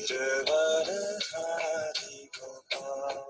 गिरवरधारी गोपाल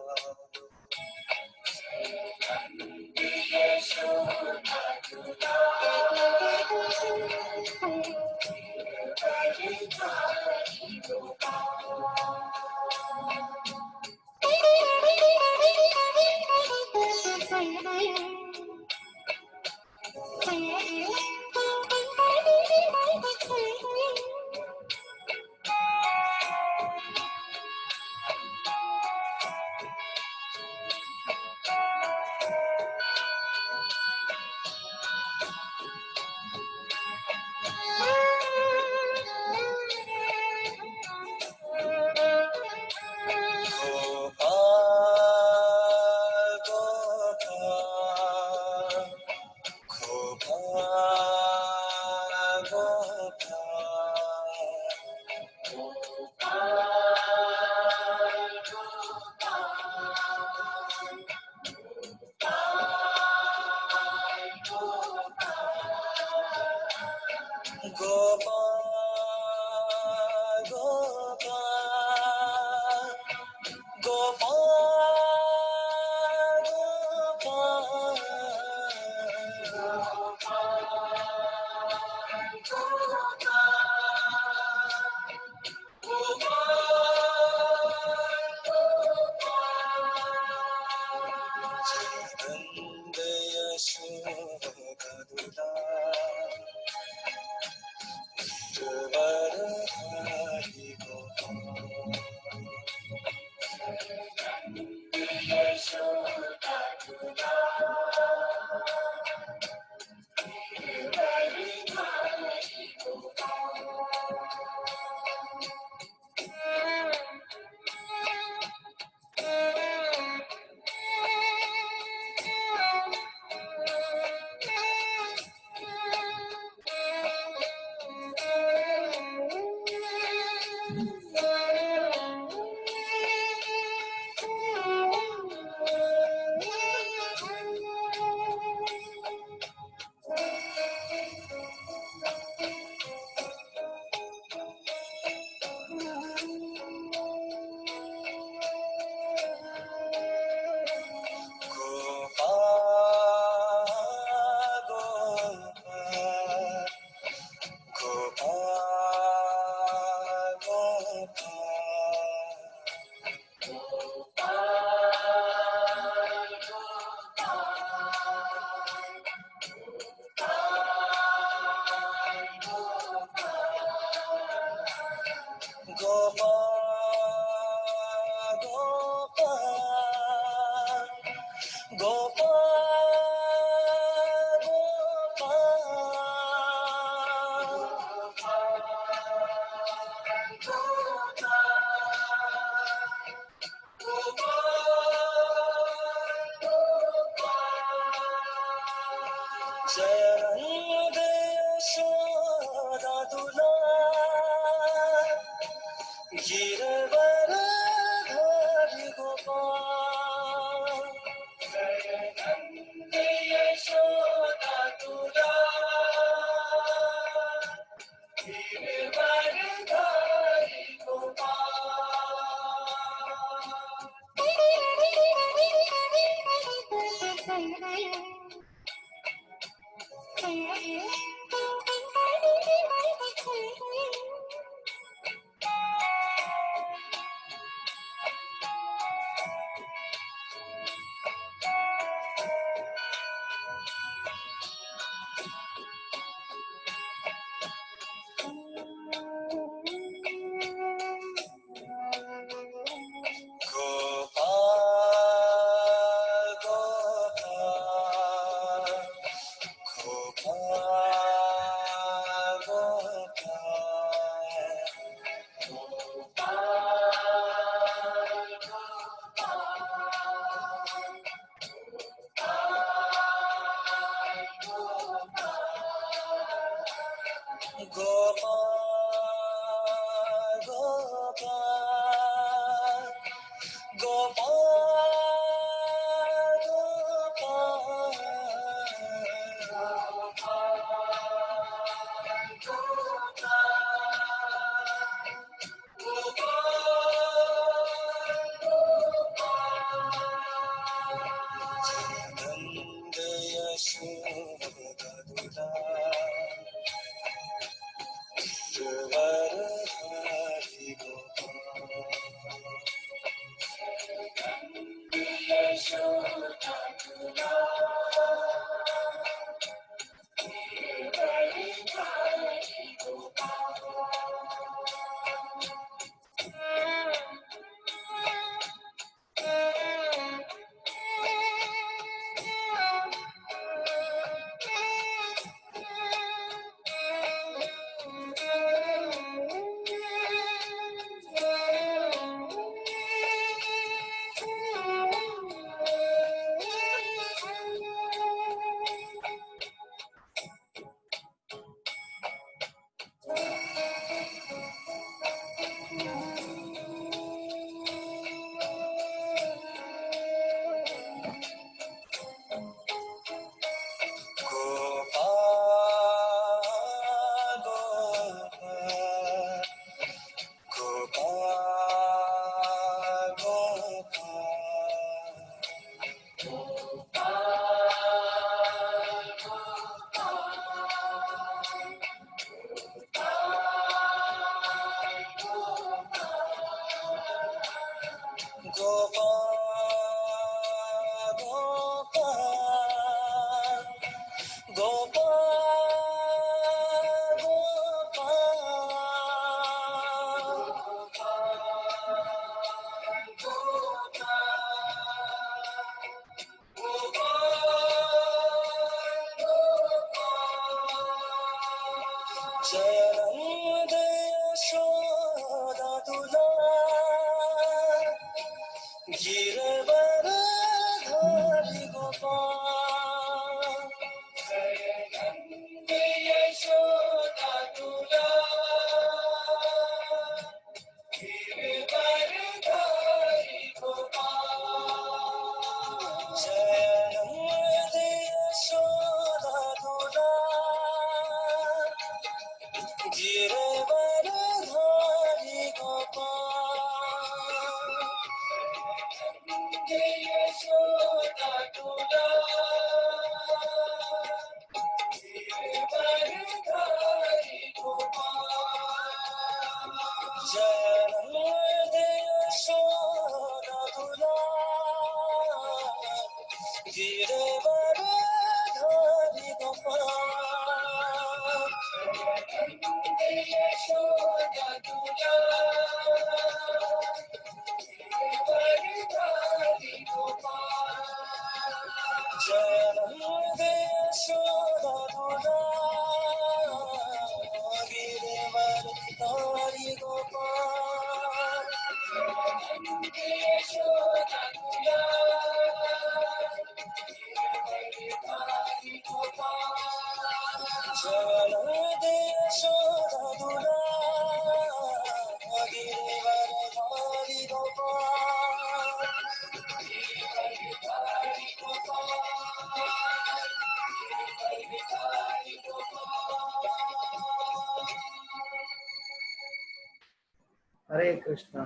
हरे कृष्णा।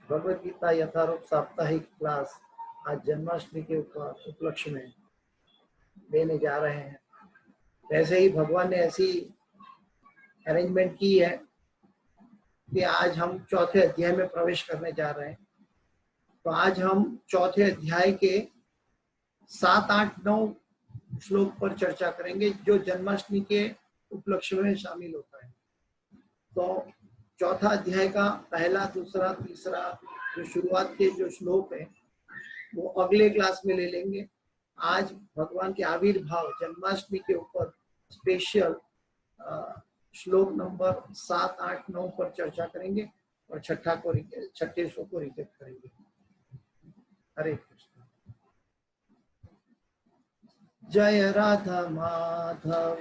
भगवद गीता यथारूप साप्ताहिक क्लास आज जन्माष्टमी के उपलक्ष्य में देने जा रहे हैं। वैसे ही भगवान ने ऐसी अरेंजमेंट की है कि आज हम चौथे अध्याय में प्रवेश करने जा रहे हैं। तो आज हम चौथे अध्याय के 7, 8, 9 श्लोक पर चर्चा करेंगे जो जन्माष्टमी के उपलक्ष्य में शामिल होता है। तो चौथा अध्याय का पहला, दूसरा, तीसरा जो शुरुआत के जो श्लोक है वो अगले क्लास में ले लेंगे। आज भगवान के आविर्भाव जन्माष्टमी के ऊपर स्पेशल श्लोक नंबर 7, 8, 9 पर चर्चा करेंगे और छठे श्लोक को रिकेप करेंगे। हरे कृष्ण। जय राधा माधव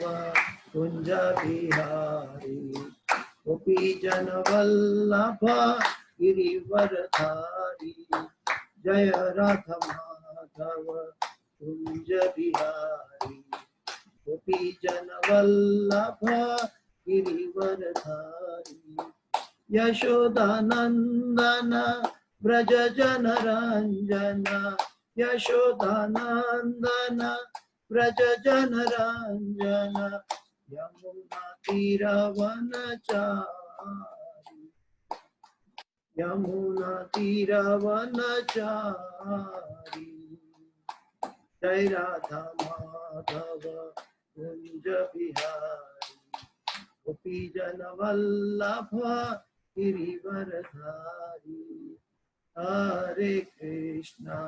कुंज बिहारी गोपी जन वल्लभ गिरिवरधारी। जय राधा माधव कुंज बिहारी गोपी जन वल्लभ गिरिवरधारी। यशोदानंदन व्रज जन रंजन यशोदानंदन व्रज जन रंजन यमुना तीरवनचारी। यमुना तीरवनचारी जय राधा माधव कुंज बिहारी गोपी जन वल्लभ गिरिवरधारी हरे कृष्णा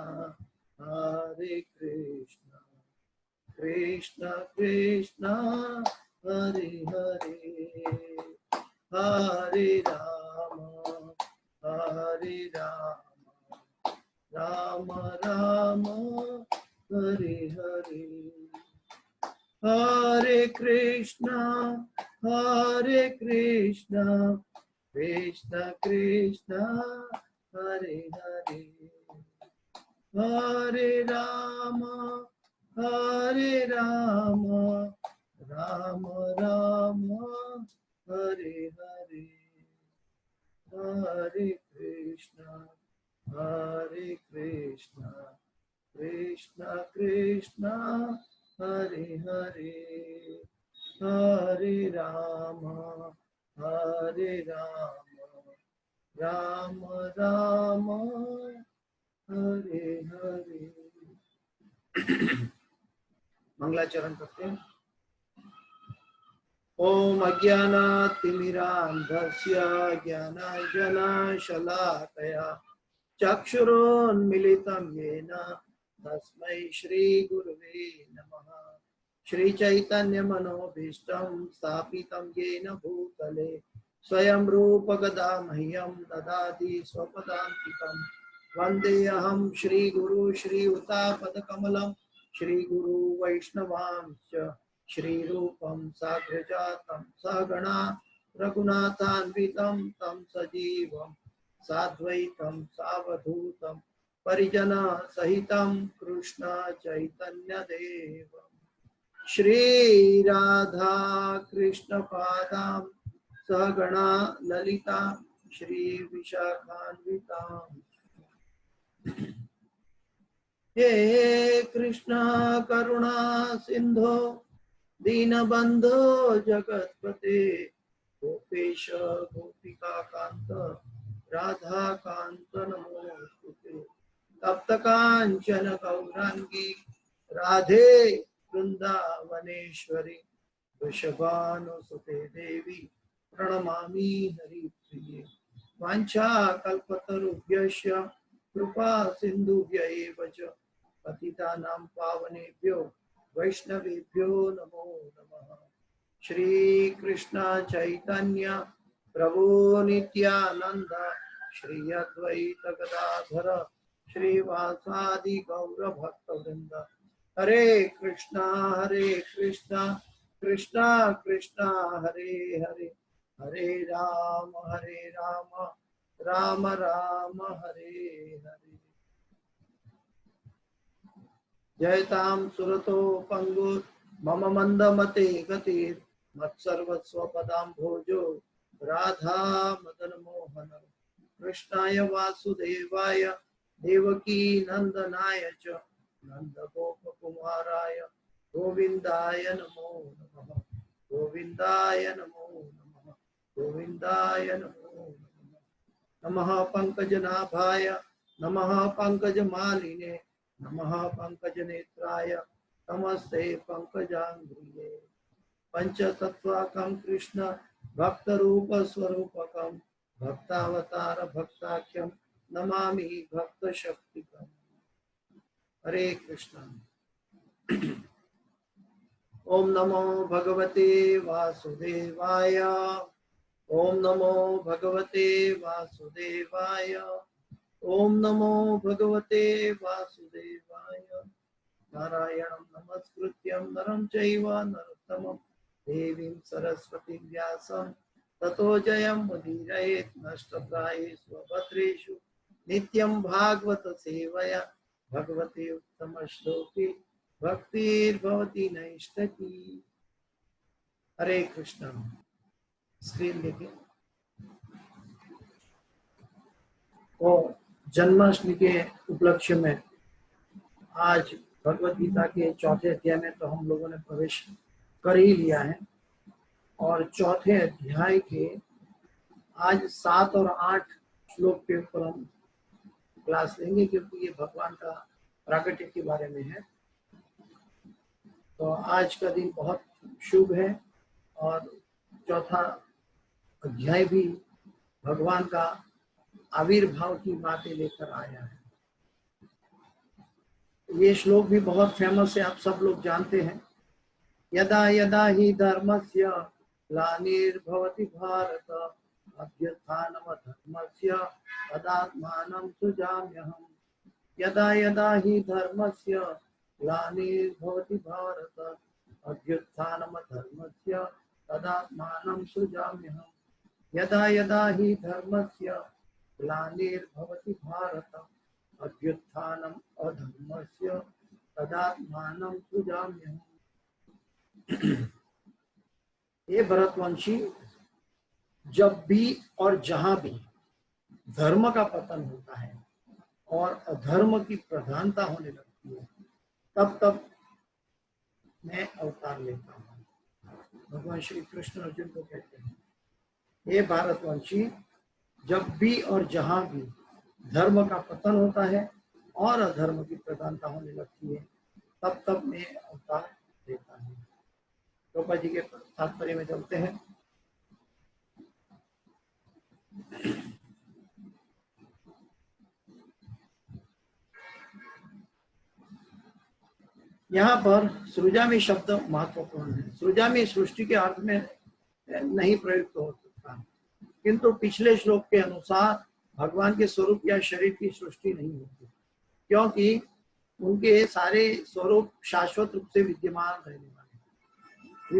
कृष्ण कृष्ण हरे हरे हरे राम राम राम हरे हरे हरे कृष्णा कृष्ण कृष्ण हरे हरे हरे राम राम राम हरे हरे हरे कृष्णा कृष्ण कृष्ण हरे हरे हरे राम राम राम हरे हरे। मंगलाचरण करते हैं। ओम अज्ञानातिमिरान्धस्य ज्ञानाञ्जनशलाकया चक्षुरोन्मिलितं येन तस्मै श्रीगुरुवे नमः। श्रीचैतन्यमनोभीष्टं स्थापितं येन भूतले स्वयं रूपगदा मह्यं ददाति स्वपदान्तिकं वन्देऽहं श्रीगुरु श्रीयुतापदकमलं श्रीगुरु वैष्णवांश्च श्रीरूपं साग्रजातं सहगणा रघुनाथान्वितं तं सजीवं साद्वैतं सावधूतं परिजना सहितं कृष्ण चैतन्यदेवं श्री राधा कृष्ण पादां सहगणा ललिता श्री विशाखान्वितां हे कृष्ण करुणा सिंधो दीनबंधो जगतपते गोपेश गोपिका कांत राधा कांत नमोस्तुते तप्त कांचन गौरांगी राधे वृंदावनेश्वरी वृषभानुसुते देवी प्रणमामि हरिप्रिये वाञ्छाकल्पतरुभ्यश्च कृपा सिन्धुभ्य एव च पतितानां पावनेभ्यो वैष्णवेभ्यो नमो नमः। श्री कृष्ण चैतन्य प्रभु नित्यानंद श्री अद्वैत गदाधर श्रीवासादि गौर भक्त वृंद हरे कृष्णा कृष्णा कृष्णा हरे हरे हरे राम राम राम हरे हरे। जयतां सुरतो पंगुर मम मंदमते गतिर मत्सर्वस्व पदाम्भोजो राधा मदन मोहन कृष्णाय वासुदेवाय देवकी नंदनाय च नंद गोप कुमाराय गोविंदाय नमो नमः गोविंदाय नमो नमः गोविंदाय नमो नमः। नमः पंकजनाभाय नमः पंकजमालिने नमः पंकजनेत्राय नमस्ते पंकजांघ्रिये पंचतत्वाकं कृष्ण भक्तरूप स्वरूपकं भक्तावतार भक्ताख्यं नमामि भक्तशक्तिकम्। हरे कृष्ण। ओम नमो भगवते वासुदेवाय ओम नमो भगवते वासुदेवाय ओम नमो भगवते वासुदेवाय। नारायणं नमस्कृत्यं नरं चैव नरोत्तमं देवीं सरस्वतीं व्यासं ततो जयमुदीरयेत् नष्टप्रायेषु भद्रेषु नित्यं भागवत सेवया भगवते उत्तमश्लोके भक्तिर्भवति नैष्ठकी। हरे कृष्ण। स्क्रीन देखिए। तो जन्माष्टमी के उपलक्ष्य में आज भगवत गीता के चौथे अध्याय में तो हम लोगों ने प्रवेश कर ही लिया है और चौथे अध्याय के आज 7 और 8 श्लोक के ऊपर हम क्लास लेंगे, क्योंकि ये भगवान का प्राकट्य के बारे में है। तो आज का दिन बहुत शुभ है और चौथा अध्याय भी भगवान का आविर्भाव की बातें लेकर आया है। ये श्लोक भी बहुत फेमस है, आप सब लोग जानते हैं। यदा यदा हि धर्मस्य ग्लानिर्भवति भारत अभ्युत्थानम् अधर्मस्य तदात्मानं सृजाम्यहम्। यदा यदा हि धर्मस्य ग्लानिर्भवति भारत अभ्युत्थानम् अधर्मस्य तदात्मानं सृजाम्यहम्। यदा यदा हि धर्मस्य ग्लानिर्भवति भारत अभ्युत्थानम् अधर्मस्य तदात्मानं सृजाम्यहम्। ये भरतवंशी, जब भी और जहां भी धर्म का पतन होता है और अधर्म की प्रधानता होने लगती है, तब तब मैं अवतार लेता हूँ। भगवान श्री कृष्ण अर्जुन को कहते हैं, ये भारतवंशी, जब भी और जहां भी धर्म का पतन होता है और अधर्म की प्रधानता होने लगती है, तब तब मैं अवतार लेता हूँ। प्रभुपाद जी के तात्पर्य में चलते हैं। यहाँ पर सृजामि शब्द महत्वपूर्ण है। सृजामि सृष्टि के अर्थ में नहीं प्रयुक्त हो सकता, किंतु पिछले श्लोक के अनुसार भगवान के स्वरूप या शरीर की सृष्टि नहीं होती, क्योंकि उनके सारे स्वरूप शाश्वत रूप से विद्यमान रहने वाले।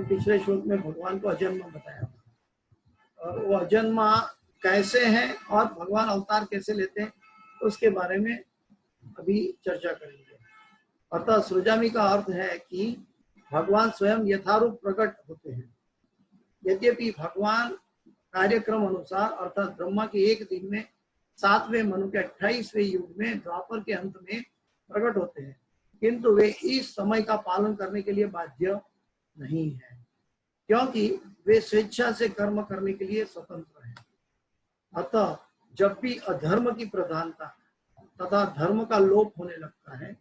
पिछले श्लोक में भगवान को अजन्मा बताया, और वो अजन्मा कैसे हैं और भगवान अवतार कैसे लेते हैं, उसके बारे में अभी चर्चा करेंगे। अतः सृजामि का अर्थ है कि भगवान स्वयं यथारूप प्रकट होते हैं। यद्यपि भगवान कार्यक्रम अनुसार अर्थात ब्रह्मा के एक दिन में 7वें मनु के 28वें युग में द्वापर के अंत में प्रकट होते हैं, किंतु वे इस समय का पालन करने के लिए बाध्य नहीं है, क्योंकि वे स्वेच्छा से कर्म करने के लिए स्वतंत्र हैं। अतः जब भी अधर्म की प्रधानता तथा धर्म का लोप होने लगता है,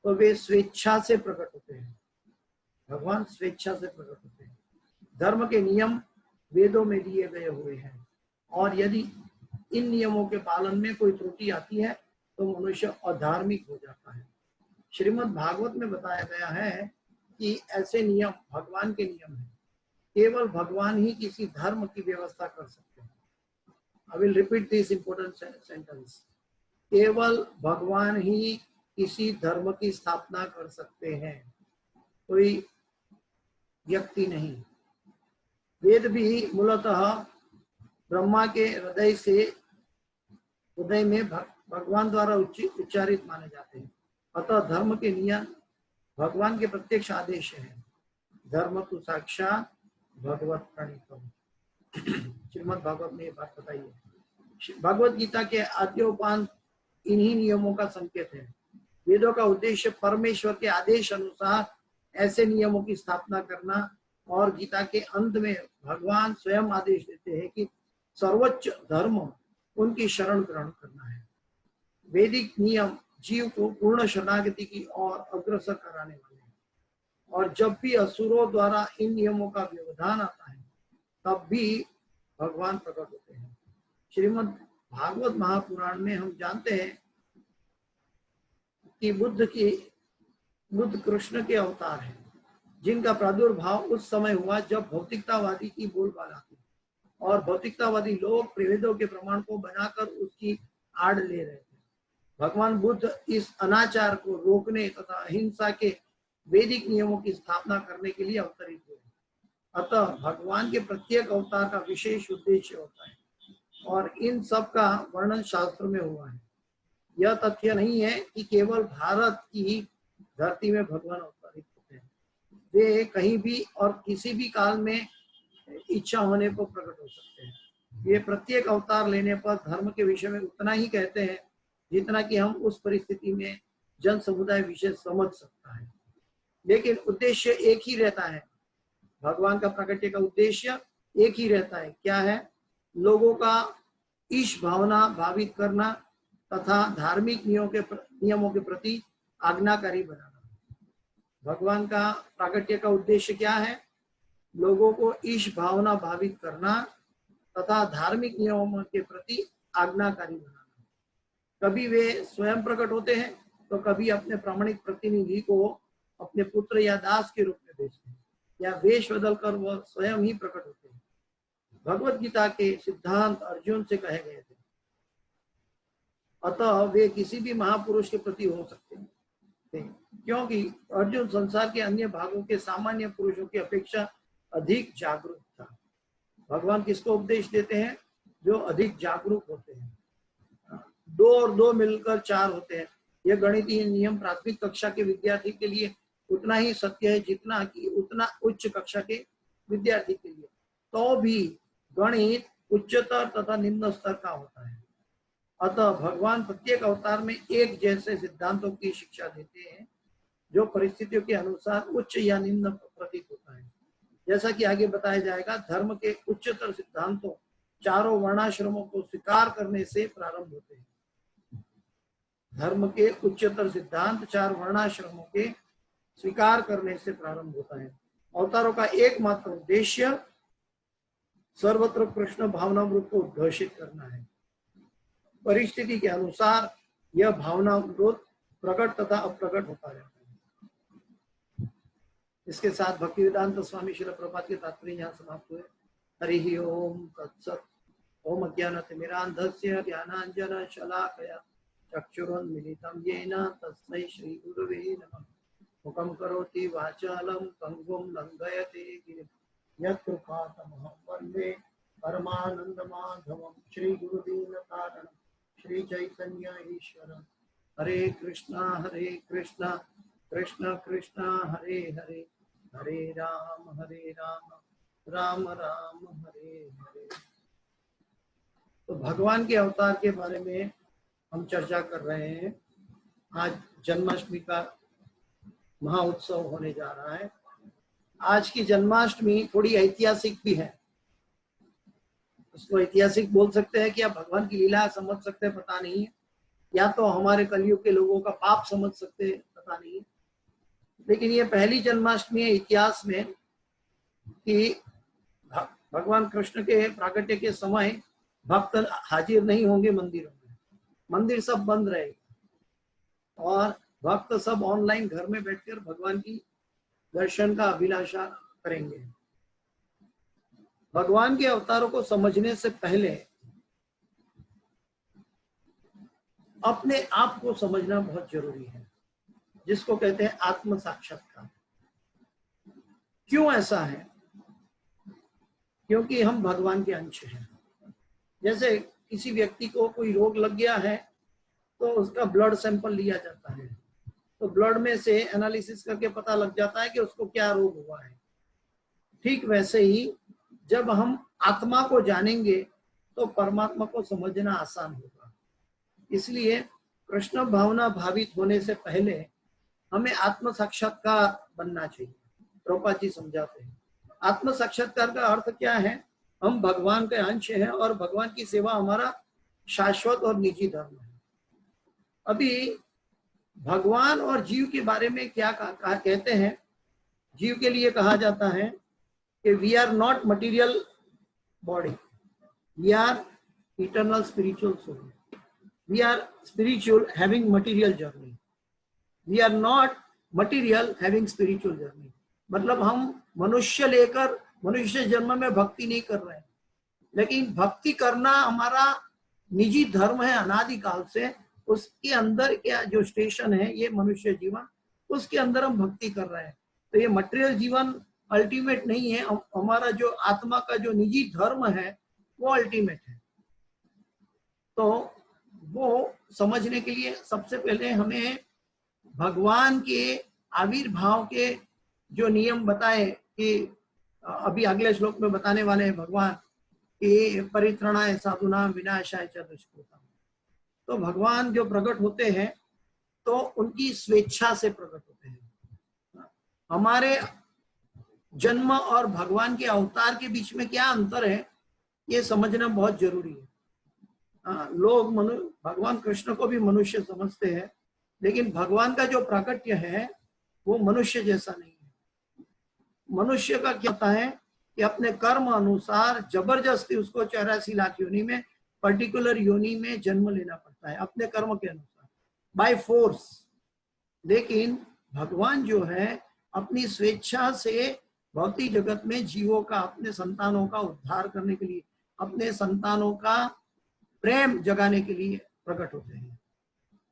तो वे स्वेच्छा से प्रकट होते हैं। भगवान स्वेच्छा से प्रकट होते हैं। धर्म के नियम वेदों में दिए गए हुए हैं, और यदि इन नियमों के पालन में कोई त्रुटि आती है तो मनुष्य अधार्मिक हो जाता है। श्रीमद् भागवत में बताया गया है कि ऐसे नियम भगवान के नियम हैं। केवल भगवान ही किसी धर्म की व्यवस्था कर सकते हैं। I will repeat this important sentence. केवल भगवान ही किसी धर्म की स्थापना कर सकते हैं, कोई व्यक्ति नहीं। वेद भी मूलतः ब्रह्मा के हृदय में भगवान द्वारा उच्चारित माने जाते हैं। अतः धर्म के नियम भगवान के प्रत्यक्ष आदेश है। धर्म तो साक्षात भगवत प्रणीतम। श्रीमद् भागवत में ये बात बताई है। भगवत गीता के आद्योपांत इन्हीं नियमों का संकेत है। वेदों का उद्देश्य परमेश्वर के आदेश अनुसार ऐसे नियमों की स्थापना करना, और गीता के अंत में भगवान स्वयं आदेश देते हैं कि सर्वोच्च धर्म उनकी शरण ग्रहण करना है। वैदिक नियम जीव को पूर्ण शरणागति की ओर अग्रसर कराने वाले हैं, और जब भी असुरों द्वारा इन नियमों का व्यवधान आता है, तब भी भगवान प्रकट होते हैं। श्रीमद् भागवत महापुराण में हम जानते हैं कि बुद्ध कृष्ण के अवतार हैं, जिनका प्रादुर्भाव उस समय हुआ जब भौतिकतावादी की बोलबाला थी, और भौतिकतावादी लोग वेदों के प्रमाण को बनाकर उसकी आड़ ले रहे थे। भगवान बुद्ध इस अनाचार को रोकने तथा अहिंसा के वैदिक नियमों की स्थापना करने के लिए अवतरित हुए। अतः भगवान के प्रत्येक अवतार का विशेष उद्देश्य होता है, और इन सब का वर्णन शास्त्र में हुआ है। यह तथ्य नहीं है कि केवल भारत की धरती में भगवान अवतरित होते हैं। वे कहीं भी और किसी भी काल में इच्छा होने पर प्रकट हो सकते हैं। वे प्रत्येक अवतार लेने पर धर्म के विषय में उतना ही कहते हैं जितना कि हम उस परिस्थिति में जन समुदाय विशेष समझ सकता है, लेकिन उद्देश्य एक ही रहता है। भगवान का प्रकट्य का उद्देश्य एक ही रहता है। क्या है? लोगों का ईश भावना भावित करना तथा धार्मिक नियमों के प्रति आज्ञाकारी बनाना। भगवान का प्राकट्य का उद्देश्य क्या है? लोगों को ईश भावना भावित करना तथा धार्मिक नियमों के प्रति आज्ञाकारी बनाना। कभी वे स्वयं प्रकट होते हैं तो कभी अपने प्रामाणिक प्रतिनिधि को अपने पुत्र या दास के रूप में भेजते हैं, या वेश बदलकर वह स्वयं ही प्रकट होते हैं। भगवत गीता के सिद्धांत अर्जुन से कहे गए थे, अतः वे किसी भी महापुरुष के प्रति हो सकते थे, क्योंकि अर्जुन संसार के अन्य भागों के सामान्य पुरुषों की अपेक्षा अधिक जागरूक था। भगवान किसको उपदेश देते हैं? जो अधिक जागरूक होते हैं। 2 और 2 मिलकर 4 होते हैं। यह गणितीय नियम प्राथमिक कक्षा के विद्यार्थी के लिए उतना ही सत्य है जितना कि उतना उच्च कक्षा के विद्यार्थी के लिए। तो भी गणित उच्चतर तथा निम्न स्तर का होता है। अतः भगवान प्रत्येक अवतार में एक जैसे सिद्धांतों की शिक्षा देते हैं जो परिस्थितियों के अनुसार उच्च या निम्न प्रतीत होता है। जैसा कि आगे बताया जाएगा, धर्म के उच्चतर सिद्धांतों चारों वर्णाश्रमों को स्वीकार करने से प्रारंभ होते हैं। धर्म के उच्चतर सिद्धांत 4 वर्णाश्रमों के स्वीकार करने से प्रारंभ होता है। अवतारों का एकमात्र उद्देश्य सर्वत्र कृष्ण भावनामृत को उद्घोषित करना है। परिस्थिति के अनुसार यह भावनामृत प्रकट तथा अप्रकट होता रहता है। इसके साथ भक्तिवेदांत स्वामी श्रील प्रभुपाद के तात्पर्य यहाँ समाप्त हुए। हरि ओम तत्सत्। ओम अज्ञानतिमिरान्धस्य ज्ञानाञ्जन शलाकया चक्षुरुन्मीलितं येन तस्मै श्री गुरवे नमः। मुखं करोति वाचालं पंगुं लंघयते गिरिं यत्कृपातमहं वन्दे परमानन्दमाधवं श्री गुरुदीनतारणं श्री चैतन्य ईश्वरं। हरे कृष्णा कृष्ण कृष्ण हरे हरे, हरे राम राम राम हरे हरे। तो भगवान के अवतार के बारे में हम चर्चा कर रहे हैं। आज जन्माष्टमी का महा उत्सव होने जा रहा है। आज की जन्माष्टमी थोड़ी ऐतिहासिक भी है। उसको ऐतिहासिक बोल सकते हैं कि आप भगवान की लीला समझ सकते हैं, पता नहीं है, या तो हमारे कलयुग के लोगों का पाप समझ सकते हैं, पता नहीं है। लेकिन ये पहली जन्माष्टमी है इतिहास में कि भगवान कृष्ण के प्राकट्य के समय भक्त हाजिर नहीं होंगे मंदिरों में, मंदिर सब बंद रहेगा और भक्त सब ऑनलाइन घर में बैठकर भगवान की दर्शन का अभिलाषा करेंगे। भगवान के अवतारों को समझने से पहले अपने आप को समझना बहुत जरूरी है, जिसको कहते हैं आत्म साक्षात्कार। क्यों ऐसा है? क्योंकि हम भगवान के अंश हैं। जैसे किसी व्यक्ति को कोई रोग लग गया है तो उसका ब्लड सैंपल लिया जाता है, तो ब्लड में से एनालिसिस करके पता लग जाता है कि उसको क्या रोग हुआ है। ठीक वैसे ही जब हम आत्मा को जानेंगे तो परमात्मा को समझना आसान होगा। इसलिए कृष्ण भावना भावित होने से पहले हमें आत्म साक्षात्कार बनना चाहिए। प्रभुपाद जी समझाते हैं आत्म साक्षात्कार का अर्थ क्या है। हम भगवान के अंश हैं और भगवान की सेवा हमारा शाश्वत और निजी धर्म है। अभी भगवान और जीव के बारे में क्या कहते हैं? जीव के लिए कहा जाता है कि we are not material body, we are eternal spiritual soul, we are spiritual having material journey, we are not material having spiritual journey. मतलब हम मनुष्य लेकर मनुष्य जन्म में भक्ति नहीं कर रहे हैं, लेकिन भक्ति करना हमारा निजी धर्म है अनादिकाल से। उसके अंदर क्या जो स्टेशन है ये मनुष्य जीवन, उसके अंदर हम भक्ति कर रहे हैं। तो ये मटेरियल जीवन अल्टीमेट नहीं है, हमारा जो आत्मा का जो निजी धर्म है वो अल्टीमेट है। तो वो समझने के लिए सबसे पहले हमें भगवान के आविर्भाव के जो नियम बताए कि अभी अगले श्लोक में बताने वाले हैं भगवान कि परित्रणाय साधुनाम विनाशाय च दुष्कृताम। तो भगवान जो प्रकट होते हैं तो उनकी स्वेच्छा से प्रकट होते हैं। हमारे जन्म और भगवान के अवतार के बीच में क्या अंतर है ये समझना बहुत जरूरी है। लोग भगवान कृष्ण को भी मनुष्य समझते हैं, लेकिन भगवान का जो प्राकट्य है वो मनुष्य जैसा नहीं है। मनुष्य का क्या होता है कि अपने कर्म अनुसार जबरदस्ती उसको 84 लाख योनि में, पर्टिकुलर योनि में जन्म लेना पड़ता है अपने कर्म के अनुसार, बाय फोर्स। लेकिन भगवान जो है अपनी स्वेच्छा से भौतिक जगत में जीवों का, अपने संतानों का उद्धार करने के लिए, अपने संतानों का प्रेम जगाने के लिए प्रकट होते हैं।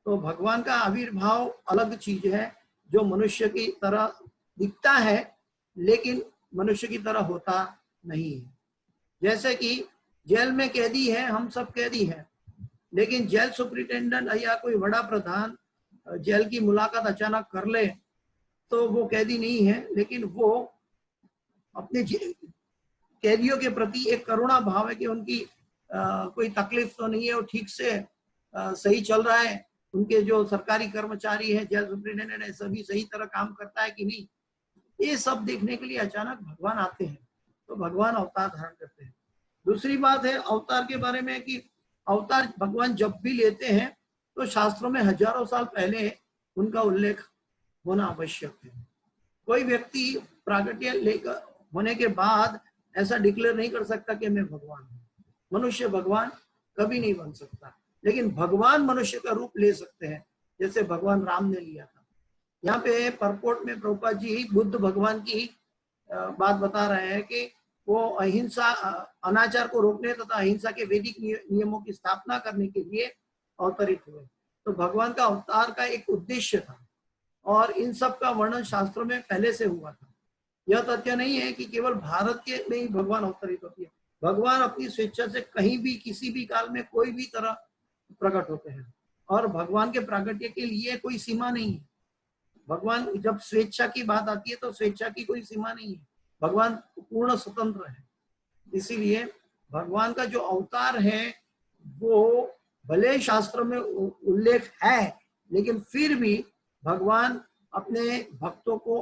तो भगवान का आविर्भाव अलग चीज है, जो मनुष्य की तरह दिखता है लेकिन मनुष्य की तरह होता नहीं है। जैसे कि जेल में कैदी है, हम सब कैदी हैं, लेकिन जेल सुपरिटेंडेंट या कोई बड़ा प्रधान जेल की मुलाकात अचानक कर ले तो वो कैदी नहीं है, लेकिन वो अपने कैदियों के प्रति एक करुणा भाव है कि उनकी कोई तकलीफ तो नहीं है, वो ठीक से सही चल रहा है, उनके जो सरकारी कर्मचारी है, जेल सुपरिटेंडेंट है, सभी सही तरह काम करता है कि नहीं, ये सब देखने के लिए अचानक भगवान आते हैं। तो भगवान अवतार धारण करते हैं। दूसरी बात है अवतार के बारे में कि अवतार भगवान जब भी लेते हैं तो शास्त्रों में हजारों साल पहले उनका उल्लेख होना आवश्यक है। कोई व्यक्ति प्राकट्य लेकर होने के बाद ऐसा डिक्लेयर नहीं कर सकता कि मैं भगवान हूँ। मनुष्य भगवान कभी नहीं बन सकता, लेकिन भगवान मनुष्य का रूप ले सकते हैं, जैसे भगवान राम ने लिया था। यहाँ पे परपोर्ट में प्रभुपाद जी बुद्ध भगवान की बात बता रहे हैं कि वो अहिंसा, अनाचार को रोकने तथा अहिंसा के वैदिक नियमों की स्थापना करने के लिए अवतरित हुए। तो भगवान का अवतार का एक उद्देश्य था और इन सब का वर्णन शास्त्रों में पहले से हुआ था। यह तथ्य नहीं है कि केवल भारत के में ही भगवान अवतरित होती है। भगवान अपनी स्वेच्छा से कहीं भी, किसी भी काल में, कोई भी तरह प्रकट होते हैं और भगवान के प्राकट्य के लिए कोई सीमा नहीं है। भगवान जब स्वेच्छा की बात आती है तो स्वेच्छा की कोई सीमा नहीं है, भगवान पूर्ण स्वतंत्र है। इसीलिए भगवान का जो अवतार है वो भले शास्त्र में उल्लेख है, लेकिन फिर भी भगवान अपने भक्तों को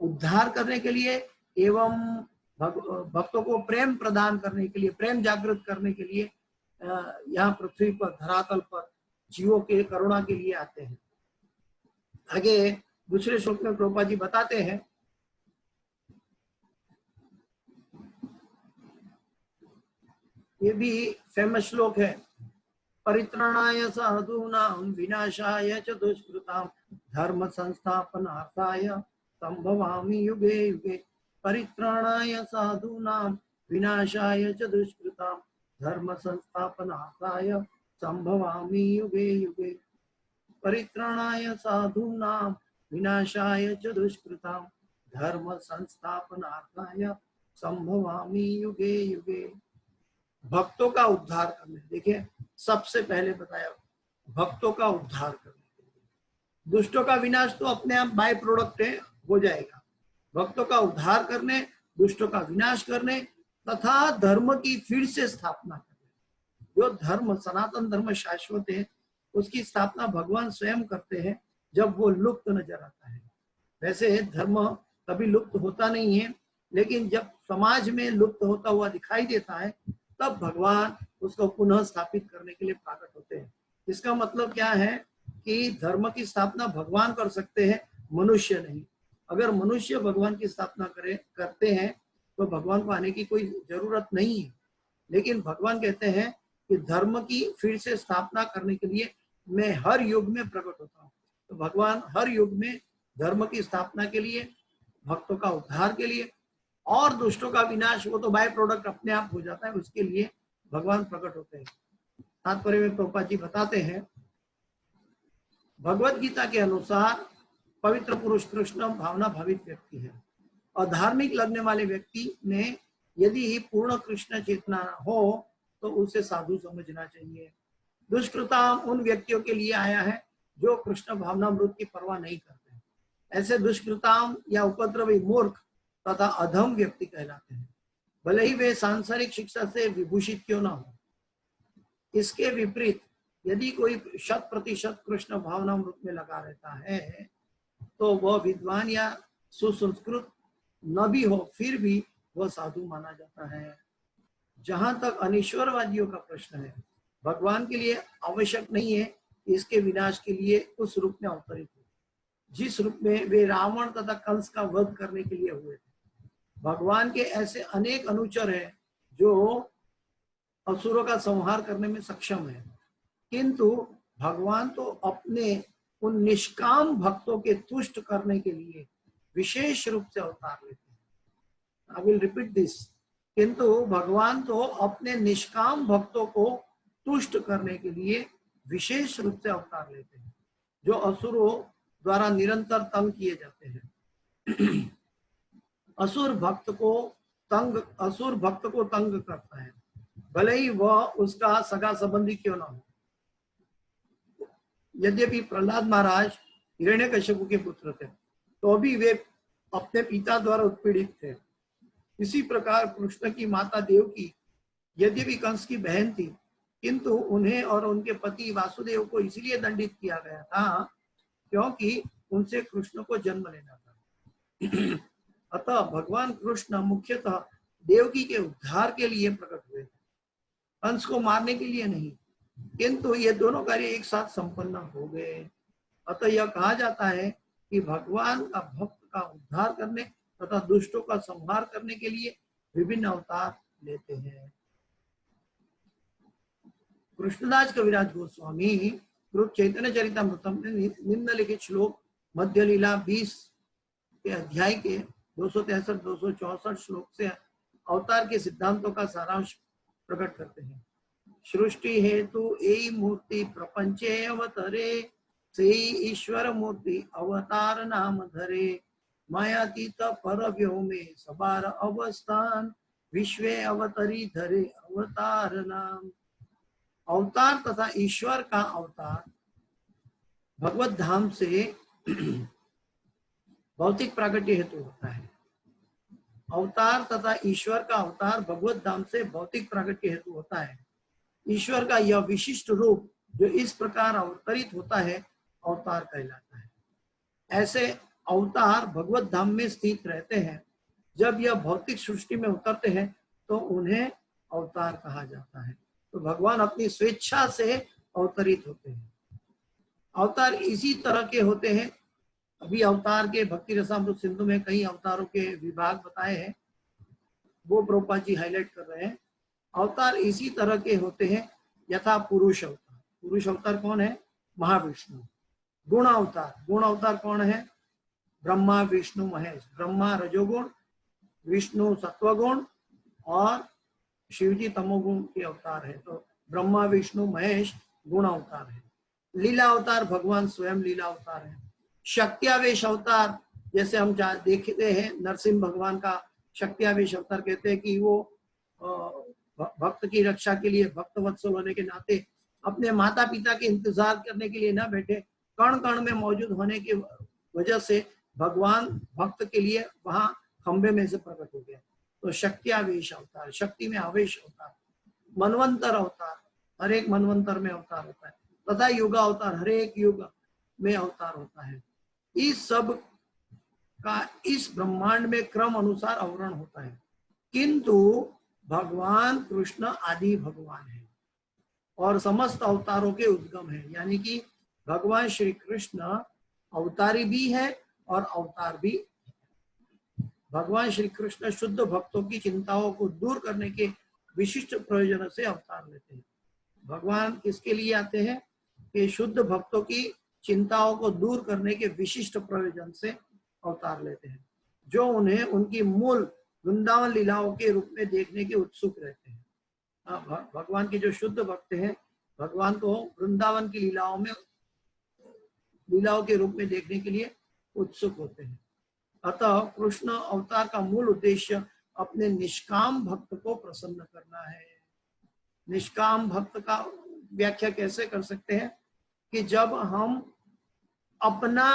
उद्धार करने के लिए एवं भक्तों को प्रेम प्रदान करने के लिए, प्रेम जागृत करने के लिए यहाँ पृथ्वी पर, धरातल पर जीवों के करुणा के लिए आते हैं। आगे दूसरे श्लोक में प्रभुपाद जी बताते हैं, ये भी फेमस श्लोक है, परित्राणाय साधूनां विनाशाय च दुष्कृतां धर्म संस्थापनार्थाय संभवामि युगे युगे। परित्राणाय साधूनां विनाशाय च दुष्कृतां धर्म संस्थापनार्थाय संभवामि युगे युगे। परित्राणाय साधूनां विनाशाय च दुष्कृतां धर्म संस्थापनार्थाय संभवामि युगे युगे। भक्तों का उद्धार करने, देखिए सबसे पहले बताया भक्तों का उद्धार करने, दुष्टों का विनाश तो अपने आप बाय प्रोडक्ट है, हो जाएगा। भक्तों का उद्धार करने, दुष्टों का विनाश करने तथा धर्म की फिर से स्थापना करने। जो धर्म, सनातन धर्म शाश्वत है, उसकी स्थापना भगवान स्वयं करते हैं जब वो लुप्त नजर आता है। वैसे धर्म कभी लुप्त होता नहीं है, लेकिन जब समाज में लुप्त होता हुआ दिखाई देता है तब भगवान उसको पुनः स्थापित करने के लिए प्रकट होते हैं। इसका मतलब क्या है कि धर्म की स्थापना भगवान कर सकते हैं, मनुष्य नहीं। अगर मनुष्य भगवान की स्थापना करते हैं तो भगवान को आने की कोई जरूरत नहीं है। लेकिन भगवान कहते हैं कि धर्म की फिर से स्थापना करने के लिए मैं हर युग में प्रकट होता हूँ। तो भगवान हर युग में धर्म की स्थापना के लिए, भक्तों का उद्धार के लिए और दुष्टों का विनाश, वो तो बाय प्रोडक्ट अपने आप हो जाता है, उसके लिए भगवान प्रकट होते हैं। तात्पर्य में प्रभुपाद जी बताते हैं, भगवत गीता के अनुसार पवित्र पुरुष कृष्ण भावना भावित व्यक्ति है और धार्मिक लगने वाले व्यक्ति में यदि पूर्ण कृष्ण चेतना हो तो उसे साधु समझना चाहिए। दुष्कृता उन व्यक्तियों के लिए आया है जो कृष्ण भावनामृत की परवाह नहीं करते। ऐसे दुष्कृताम या उपद्रवी मूर्ख तथा अधम व्यक्ति कहलाते हैं, भले ही वे सांसारिक शिक्षा से विभूषित क्यों ना हो। इसके विपरीत यदि कोई 100% कृष्ण भावनामृत में लगा रहता है तो वह विद्वान या सुसंस्कृत न भी हो, फिर भी वह साधु माना जाता है। जहां तक अनिश्वरवादियों का प्रश्न है भगवान के लिए आवश्यक नहीं है कि इसके विनाश के लिए उस रूप में अवतरित हो जिस रूप में वे रावण तथा कंस का वध करने के लिए हुए थे। भगवान के ऐसे अनेक अनुचर हैं जो असुरों का संहार करने में सक्षम है, किंतु भगवान तो अपने उन निष्काम भक्तों के तुष्ट करने के लिए विशेष रूप से अवतार लेते हैं। आई विल रिपीट दिस, किंतु भगवान तो अपने निष्काम भक्तों को तुष्ट करने के लिए विशेष रूप से अवतार लेते हैं जो असुरों द्वारा निरंतर तंग किए जाते हैं। असुर भक्त को तंग करता है, भले ही वह उसका सगा संबंधी क्यों ना हो। यद्यपि प्रहलाद महाराज हिरण्यकश्यप के पुत्र थे तो भी वे अपने पिता द्वारा उत्पीड़ित थे। इसी प्रकार कृष्ण की माता देवकी यद्यपि कंस की बहन थी, किंतु उन्हें और उनके पति वासुदेव को इसलिए दंडित किया गया था क्योंकि उनसे कृष्ण को जन्म लेना था। अतः भगवान कृष्ण मुख्यतः देवकी के उद्धार के लिए प्रकट हुए थे, कंस को मारने के लिए नहीं, किंतु ये दोनों कार्य एक साथ संपन्न हो गए। अतः यह कहा जाता है कि भगवान का भक्त का उद्धार करने तथा दुष्टों का संहार करने के लिए विभिन्न अवतार लेते हैं। कृष्णदास कविराज गोस्वामी रूप चैतन्य चरितमृतम में निम्नलिखित श्लोक मध्य लीला 20 के अध्याय के 263-264 श्लोक से अवतार के सिद्धांतों का सारांश प्रकट करते हैं। सृष्टि हेतु एई मूर्ति प्रपंचे अवतरे, से ईश्वर मूर्ति अवतार नाम धरे, मायातीत पर व्योमे सबार अवस्थान, विश्वे अवतरी धरे अवतार नाम। अवतार तथा ईश्वर का अवतार भगवत धाम से भौतिक प्रागट्य हेतु होता है। अवतार तथा ईश्वर का अवतार भगवत धाम से भौतिक प्रागट्य हेतु होता है। ईश्वर का यह विशिष्ट रूप जो इस प्रकार अवतरित होता है अवतार कहलाता है। ऐसे अवतार भगवत धाम में स्थित रहते हैं। जब यह भौतिक सृष्टि में उतरते हैं तो उन्हें अवतार कहा जाता है। तो भगवान अपनी स्वेच्छा से अवतरित होते हैं। अवतार इसी तरह के होते हैं। अभी अवतार के भक्ति रसामृत सिंधु में कई अवतारों के विभाग बताए हैं, वो प्रभुपाद जी हाईलाइट कर रहे हैं। अवतार इसी तरह के होते हैं यथा पुरुष अवतार। पुरुष अवतार कौन है? महाविष्णु। गुण अवतार कौन है? ब्रह्मा विष्णु महेश। ब्रह्मा रजोगुण, विष्णु सत्वगुण और शिवजी तमोगुण के अवतार है। तो ब्रह्मा विष्णु महेश गुण अवतार है। लीला अवतार भगवान स्वयं लीला अवतार है। शक्त्यावेश अवतार जैसे हम देखते हैं नरसिंह भगवान का शक्त्यावेश अवतार कहते हैं कि वो भक्त की रक्षा के लिए भक्त वत्सल होने के नाते अपने माता पिता के इंतजार करने के लिए न बैठे, कण कण में मौजूद होने की वजह से भगवान भक्त के लिए वहां खंबे में से प्रकट हो गया। तो शक्त्यावेश अवतार, शक्ति में आवेश अवतार। मनवंतर अवतार, हर एक मनवंतर में अवतार होता है। तथा युगा अवतार, हर एक युग में अवतार होता है। इस सब का इस ब्रह्मांड में क्रम अनुसार आवरण होता है, किंतु भगवान कृष्ण आदि भगवान है और समस्त अवतारों के उद्गम है। यानी कि भगवान श्री कृष्ण अवतारी भी है और अवतार भी है। भगवान श्री कृष्ण शुद्ध भक्तों की चिंताओं को दूर करने के विशिष्ट प्रयोजन से अवतार लेते हैं। भगवान किसके लिए आते हैं? कि शुद्ध भक्तों की चिंताओं को दूर करने के विशिष्ट प्रयोजन से अवतार लेते हैं, जो उन्हें उनकी मूल वृंदावन लीलाओं के रूप में देखने के उत्सुक रहते हैं। भगवान के जो शुद्ध भक्त हैं, भगवान को वृंदावन की लीलाओं के रूप में देखने के लिए उत्सुक होते हैं। अतः कृष्ण अवतार का मूल उद्देश्य अपने निष्काम भक्त को प्रसन्न करना है। निष्काम भक्त का व्याख्या कैसे कर सकते हैं? कि जब हम अपना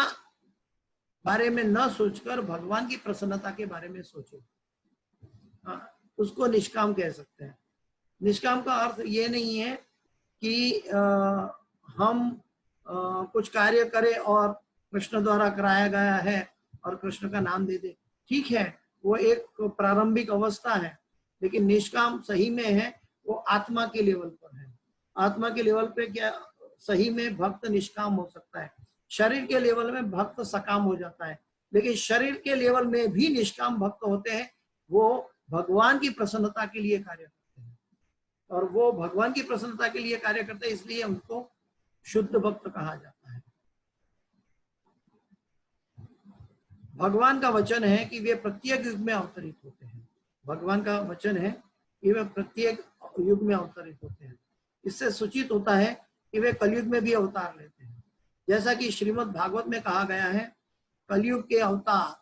बारे में न सोचकर भगवान की प्रसन्नता के बारे में सोचें, उसको निष्काम कह सकते हैं। निष्काम का अर्थ ये नहीं है कि हम कुछ कार्य करें और कृष्ण द्वारा कराया गया है और कृष्ण का नाम दे दे। ठीक है, वो एक प्रारंभिक अवस्था है, लेकिन निष्काम सही में है वो आत्मा के लेवल पर है। आत्मा के लेवल पे क्या सही में भक्त निष्काम हो सकता है, शरीर के लेवल में भक्त सकाम हो जाता है, लेकिन शरीर के लेवल में भी निष्काम भक्त होते हैं, वो भगवान की प्रसन्नता के लिए कार्य करते हैं, और वो भगवान की प्रसन्नता के लिए कार्य करते हैं, इसलिए उनको शुद्ध भक्त कहा जाता है। भगवान का वचन है कि वे प्रत्येक युग में अवतरित होते हैं। भगवान का वचन है कि वे प्रत्येक युग में अवतरित होते हैं। इससे सूचित होता है कि वे कलयुग में भी अवतार लेते हैं। जैसा कि श्रीमद् भागवत में कहा गया है, कलयुग के अवतार,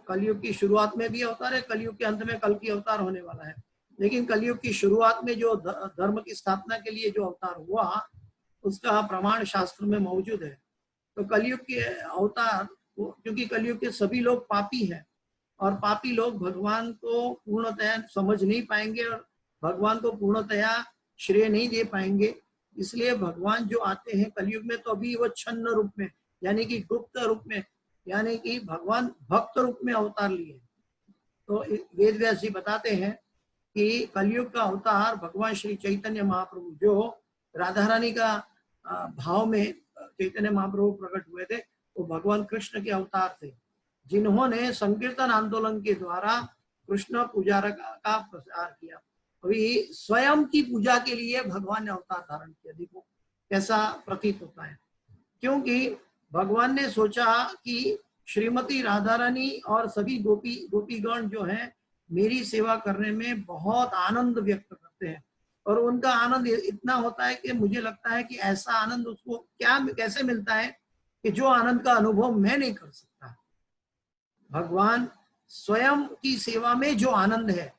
कलयुग की शुरुआत में भी अवतार है, कलयुग के अंत में कल की अवतार होने वाला है, लेकिन कलयुग की शुरुआत में जो धर्म की स्थापना के लिए जो अवतार हुआ उसका प्रमाण शास्त्र में मौजूद है। तो कलयुग के अवतार, क्योंकि कलयुग के सभी लोग पापी हैं और पापी लोग भगवान को पूर्णतया समझ नहीं पाएंगे और भगवान को पूर्णतया श्रेय नहीं दे पाएंगे, इसलिए भगवान जो आते हैं कलयुग में तो अभी वो छन्न रूप में, यानी कि गुप्त रूप में, यानी कि भगवान भक्त रूप में अवतार लिए। तो वेद व्यास जी बताते हैं कि कलयुग का अवतार भगवान श्री चैतन्य महाप्रभु, जो राधा रानी का भाव में चैतन्य महाप्रभु प्रकट हुए थे, वो भगवान कृष्ण के अवतार थे, जिन्होंने संकीर्तन आंदोलन के द्वारा कृष्ण पूजा का प्रसार किया। अभी स्वयं की पूजा के लिए भगवान ने अवतार धारण किया। देखो कैसा प्रतीत होता है, क्योंकि भगवान ने सोचा कि श्रीमती राधा रानी और सभी गोपीगण जो हैं मेरी सेवा करने में बहुत आनंद व्यक्त करते हैं, और उनका आनंद इतना होता है कि मुझे लगता है कि ऐसा आनंद उसको कैसे मिलता है कि जो आनंद का अनुभव मैं नहीं कर सकता। भगवान स्वयं की सेवा में जो आनंद है,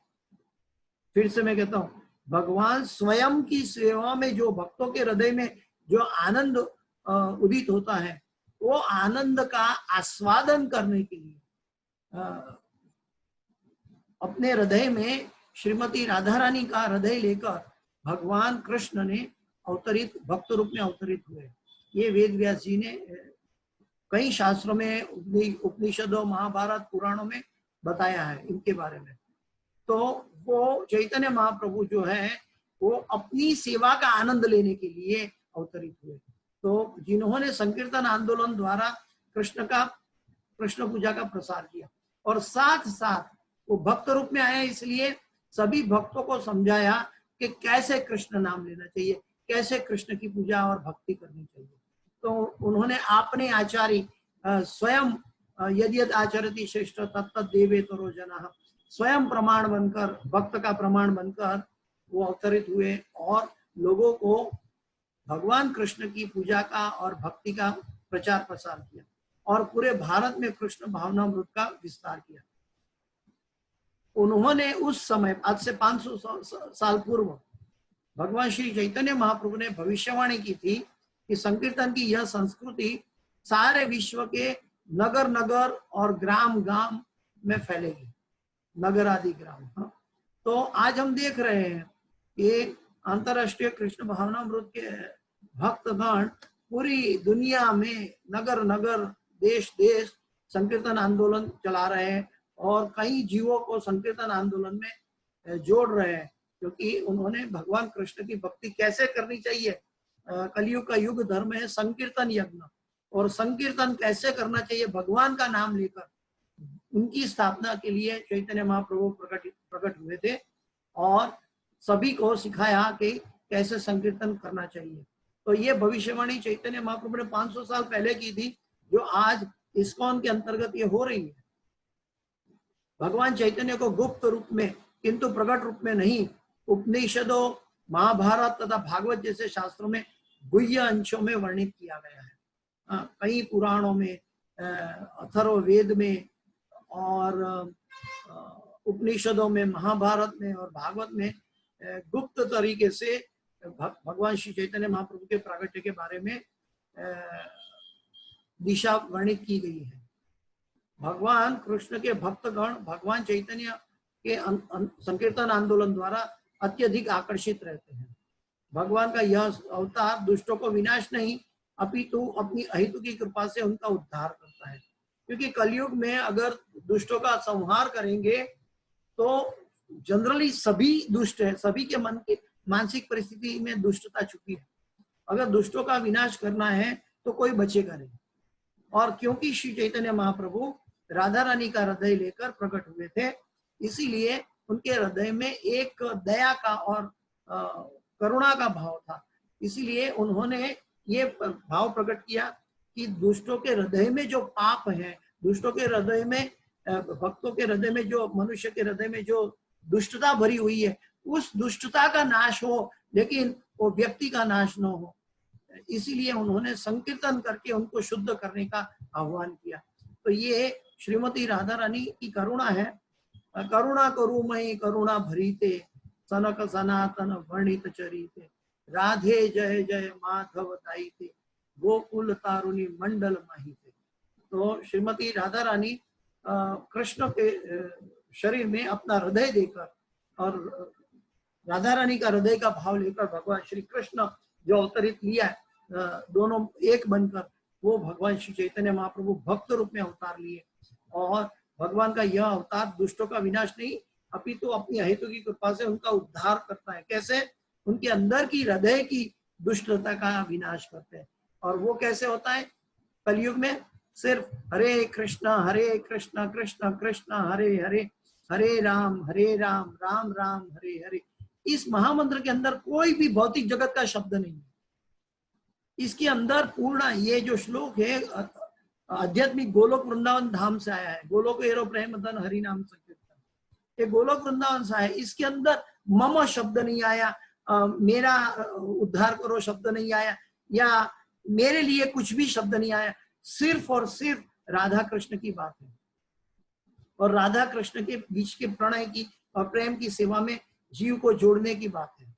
फिर से मैं कहता हूं, भगवान स्वयं की सेवा में जो भक्तों के हृदय में जो आनंद उदित होता है, वो आनंद का आस्वादन करने के लिए अपने हृदय में श्रीमती राधा रानी का हृदय लेकर भगवान कृष्ण ने अवतरित, भक्त रूप में अवतरित हुए। ये वेद व्यास जी ने कई शास्त्रों में, उपनिषदों, महाभारत, पुराणों में बताया है इनके बारे में। तो वो चैतन्य महाप्रभु जो है वो अपनी सेवा का आनंद लेने के लिए अवतरित हुए। तो जिन्होंने संकीर्तन आंदोलन द्वारा कृष्ण पूजा का प्रसार किया, और साथ साथ वो भक्त रूप में आया, इसलिए सभी भक्तों को समझाया कि कैसे कृष्ण नाम लेना चाहिए, कैसे कृष्ण की पूजा और भक्ति करनी चाहिए। तो उन्होंने अपने आचार्य स्वयं यदि आचरति श्रेष्ठ तत्त देवेतरो जनाः, स्वयं प्रमाण बनकर, भक्त का प्रमाण बनकर वो अवतरित हुए और लोगों को भगवान कृष्ण की पूजा का और भक्ति का प्रचार प्रसार किया, और पूरे भारत में कृष्ण भावनामृत का विस्तार किया। उन्होंने उस समय, आज से 500 साल पूर्व, भगवान श्री चैतन्य महाप्रभु ने भविष्यवाणी की थी कि संकीर्तन की यह संस्कृति सारे विश्व के नगर नगर और ग्राम ग्राम में फैलेगी, नगर आदि ग्राम। तो आज हम देख रहे हैं कि अंतरराष्ट्रीय कृष्ण भावनामृत के भक्तगण पूरी दुनिया में नगर नगर, देश देश संकीर्तन आंदोलन चला रहे हैं और कई जीवों को संकीर्तन आंदोलन में जोड़ रहे हैं, क्योंकि उन्होंने भगवान कृष्ण की भक्ति कैसे करनी चाहिए। कलयुग का युग धर्म है संकीर्तन यज्ञ, और संकीर्तन कैसे करना चाहिए भगवान का नाम लेकर, उनकी स्थापना के लिए चैतन्य महाप्रभु प्रकट हुए थे और सभी को सिखाया कि कैसे संकीर्तन करना चाहिए। तो ये भविष्यवाणी चैतन्य महाप्रभु ने 500 साल पहले की थी, जो आज इस्कॉन के अंतर्गत ये हो रही है। भगवान चैतन्य को गुप्त रूप में, किंतु प्रकट रूप में नहीं, उपनिषदों, महाभारत तथा भागवत जैसे शास्त्रों में गुह्य अंशों में वर्णित किया गया है। कई पुराणों में, अथर्ववेद में और उपनिषदों में, महाभारत में और भागवत में गुप्त तरीके से भगवान श्री चैतन्य महाप्रभु के प्रागट्य के बारे में दिशा वर्णित की गई है। भगवान कृष्ण के भक्तगण भगवान चैतन्य के संकीर्तन आंदोलन द्वारा अत्यधिक आकर्षित रहते हैं। भगवान का यह अवतार दुष्टों को विनाश नहीं, अपितु अपनी अहितु की कृपा से उनका उद्धार करता है, क्योंकि कलयुग में अगर दुष्टों का संहार करेंगे तो जनरली सभी दुष्ट है, सभी के मन के मानसिक परिस्थिति में दुष्टता छुपी है। अगर दुष्टों का विनाश करना है तो कोई बचेगा नहीं। और क्योंकि श्री चैतन्य महाप्रभु राधा रानी का हृदय लेकर प्रकट हुए थे, इसीलिए उनके हृदय में एक दया का और करुणा का भाव था। इसीलिए उन्होंने ये भाव प्रकट किया कि दुष्टों के हृदय में जो पाप है, दुष्टों के हृदय में, भक्तों के हृदय में, जो मनुष्य के हृदय में जो दुष्टता भरी हुई है, उस दुष्टता का नाश हो, लेकिन वो व्यक्ति का नाश न हो। इसीलिए उन्होंने संकीर्तन करके उनको शुद्ध करने का आह्वान किया। तो ये श्रीमती राधा रानी की करुणा है। करुणा करू मैं करुणा भरीते, सनक सनातन वर्णित चरिते, राधे जय जय माधव दाईते, गोकुल तारुणी मंडल माहिते। तो श्रीमती राधा रानी कृष्ण के शरीर में अपना हृदय देकर और राधा रानी का हृदय का भाव लेकर भगवान श्री कृष्ण जो अवतरित लिया है, दोनों एक बनकर, वो भगवान श्री चैतन्य महाप्रभु भक्त रूप में अवतार लिए। और भगवान का यह अवतार दुष्टों का विनाश नहीं, अपितु तो अपनी हेतु की कृपा से उनका उद्धार करता है। कैसे? उनके अंदर की हृदय की दुष्टता का विनाश करते हैं। और वो कैसे होता है? कलयुग में सिर्फ हरे कृष्ण कृष्ण कृष्ण हरे हरे, हरे राम राम राम हरे हरे, इस महामंत्र के अंदर कोई भी भौतिक जगत का शब्द नहीं है। इसके अंदर पूर्ण ये जो श्लोक है आध्यात्मिक गोलोक वृंदावन धाम से आया है। गोलोक एरो प्रेम धन हरि नाम संकीर्तन, ये गोलोक वृंदावन से आया है। इसके अंदर मम शब्द नहीं आया, मेरा उद्धार करो शब्द नहीं आया, या मेरे लिए कुछ भी शब्द नहीं आया। सिर्फ और सिर्फ राधा कृष्ण की बात है और राधा कृष्ण के बीच के प्रणय की और प्रेम की सेवा में जीव को जोड़ने की बात है।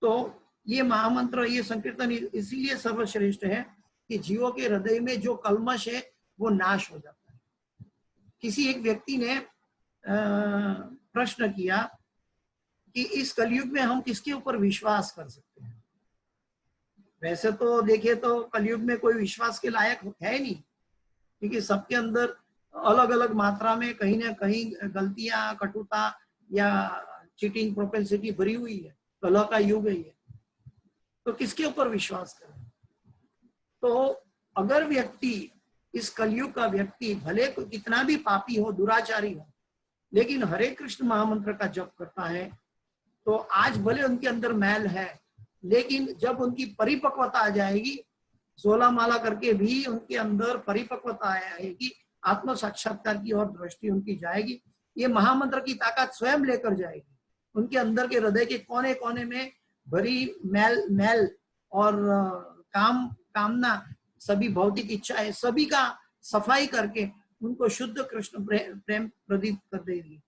तो ये महामंत्र, ये संकीर्तन इसीलिए सर्वश्रेष्ठ है कि जीवों के हृदय में जो कल्मश है वो नाश हो जाता है। किसी एक व्यक्ति ने प्रश्न किया कि इस कलयुग में हम किसके ऊपर विश्वास कर सकते हैं। वैसे तो देखे तो कलयुग में कोई विश्वास के लायक है नहीं, क्योंकि सबके अंदर अलग अलग मात्रा में कहीं ना कहीं गलतियां, कटुता या चीटिंग प्रोपेंसिटी भरी हुई है। कलह का युग है ये, तो किसके ऊपर विश्वास करें? तो अगर व्यक्ति, इस कलयुग का व्यक्ति भले कितना भी पापी हो, दुराचारी हो, लेकिन हरे कृष्ण महामंत्र का जप करता है, तो आज भले उनके अंदर मैल है, लेकिन जब उनकी परिपक्वता आ जाएगी, 16 माला करके भी उनके अंदर परिपक्वता आएगी, आत्म साक्षात्कार की ओर दृष्टि उनकी जाएगी। ये महामंत्र की ताकत स्वयं लेकर जाएगी। उनके अंदर के हृदय के कोने कोने में भरी मैल और कामना, सभी भौतिक इच्छाएं, सभी का सफाई करके उनको शुद्ध कृष्ण प्रेम प्रदीप कर देगी।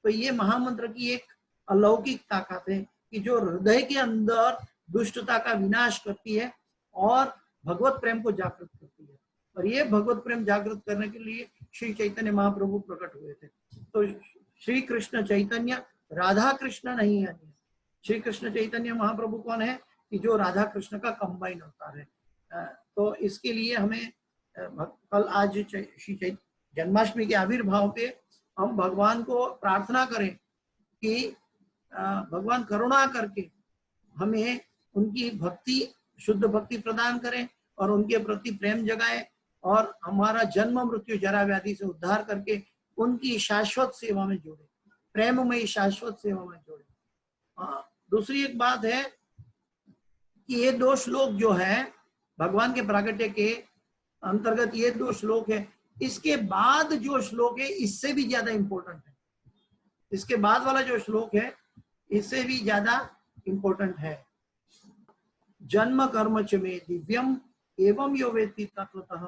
तो ये महामंत्र की एक अलौकिक ताकत है कि जो हृदय के अंदर दुष्टता का विनाश करती है और भगवत प्रेम को जागृत करती है। और ये भगवत प्रेम जागृत करने के लिए श्री चैतन्य महाप्रभु प्रकट हुए थे। तो श्री कृष्ण चैतन्य राधा कृष्ण नहीं है। श्री कृष्ण चैतन्य महाप्रभु कौन है? कि जो राधा कृष्ण का कंबाइन अवतार है। तो इसके लिए हमें कल आज श्री जन्माष्टमी के आविर्भाव पे हम भगवान को प्रार्थना करें कि भगवान करुणा करके हमें उनकी भक्ति, शुद्ध भक्ति प्रदान करें और उनके प्रति प्रेम जगाए और हमारा जन्म मृत्यु जरा व्याधि से उद्धार करके उनकी शाश्वत सेवा में जोड़े, प्रेममयी शाश्वत सेवा में जोड़े। दूसरी एक बात है कि ये 2 श्लोक जो है भगवान के प्राकट्य के अंतर्गत, ये 2 श्लोक है। इसके बाद जो श्लोक है इससे भी ज्यादा इंपॉर्टेंट है। इसके बाद वाला जो श्लोक है इससे भी ज्यादा इंपॉर्टेंट है। जन्म कर्म च मे दिव्यम एवं यो वेत्ति तत्वतः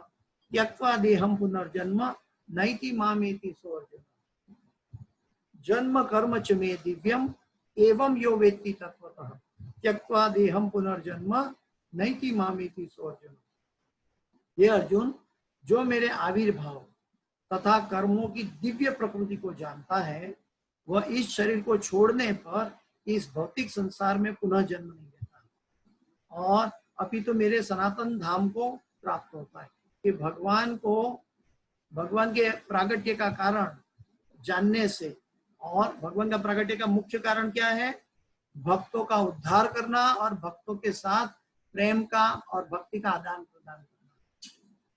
त्यक्त्वा देहं पुनर्जन्म नैति मामेति सोऽर्जुन। जन्म कर्म च मे दिव्यम एवं यो वेत्ति तत्वतः त्यक्त्वा देहं पुनर्जन्म नैति मामेति सोऽर्जुन। ये अर्जुन, जो मेरे आविर्भाव तथा कर्मों की दिव्य प्रकृति को जानता है, वह इस शरीर को छोड़ने पर इस भौतिक संसार में पुनः जन्म नहीं लेता और अपितु मेरे सनातन धाम को प्राप्त होता है। कि भगवान के प्रागट्य का कारण जानने से, और भगवान का प्रागट्य का मुख्य कारण क्या है? भक्तों का उद्धार करना और भक्तों के साथ प्रेम का और भक्ति का आदान प्रदान करना।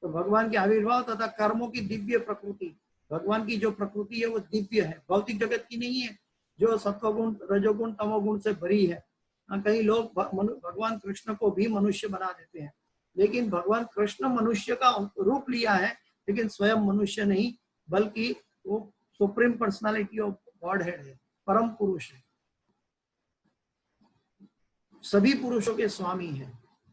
तो भगवान के आविर्भाव तथा कर्मों की दिव्य प्रकृति, भगवान की जो प्रकृति है वो दिव्य है, भौतिक जगत की नहीं है जो सत्वगुण रजोगुण तमोगुण से भरी है। कई लोग भगवान कृष्ण को भी मनुष्य बना देते हैं, लेकिन भगवान कृष्ण मनुष्य का रूप लिया है, लेकिन स्वयं मनुष्य नहीं बल्कि वो supreme personality of God head है, परम पुरुष है, सभी पुरुषों के स्वामी है।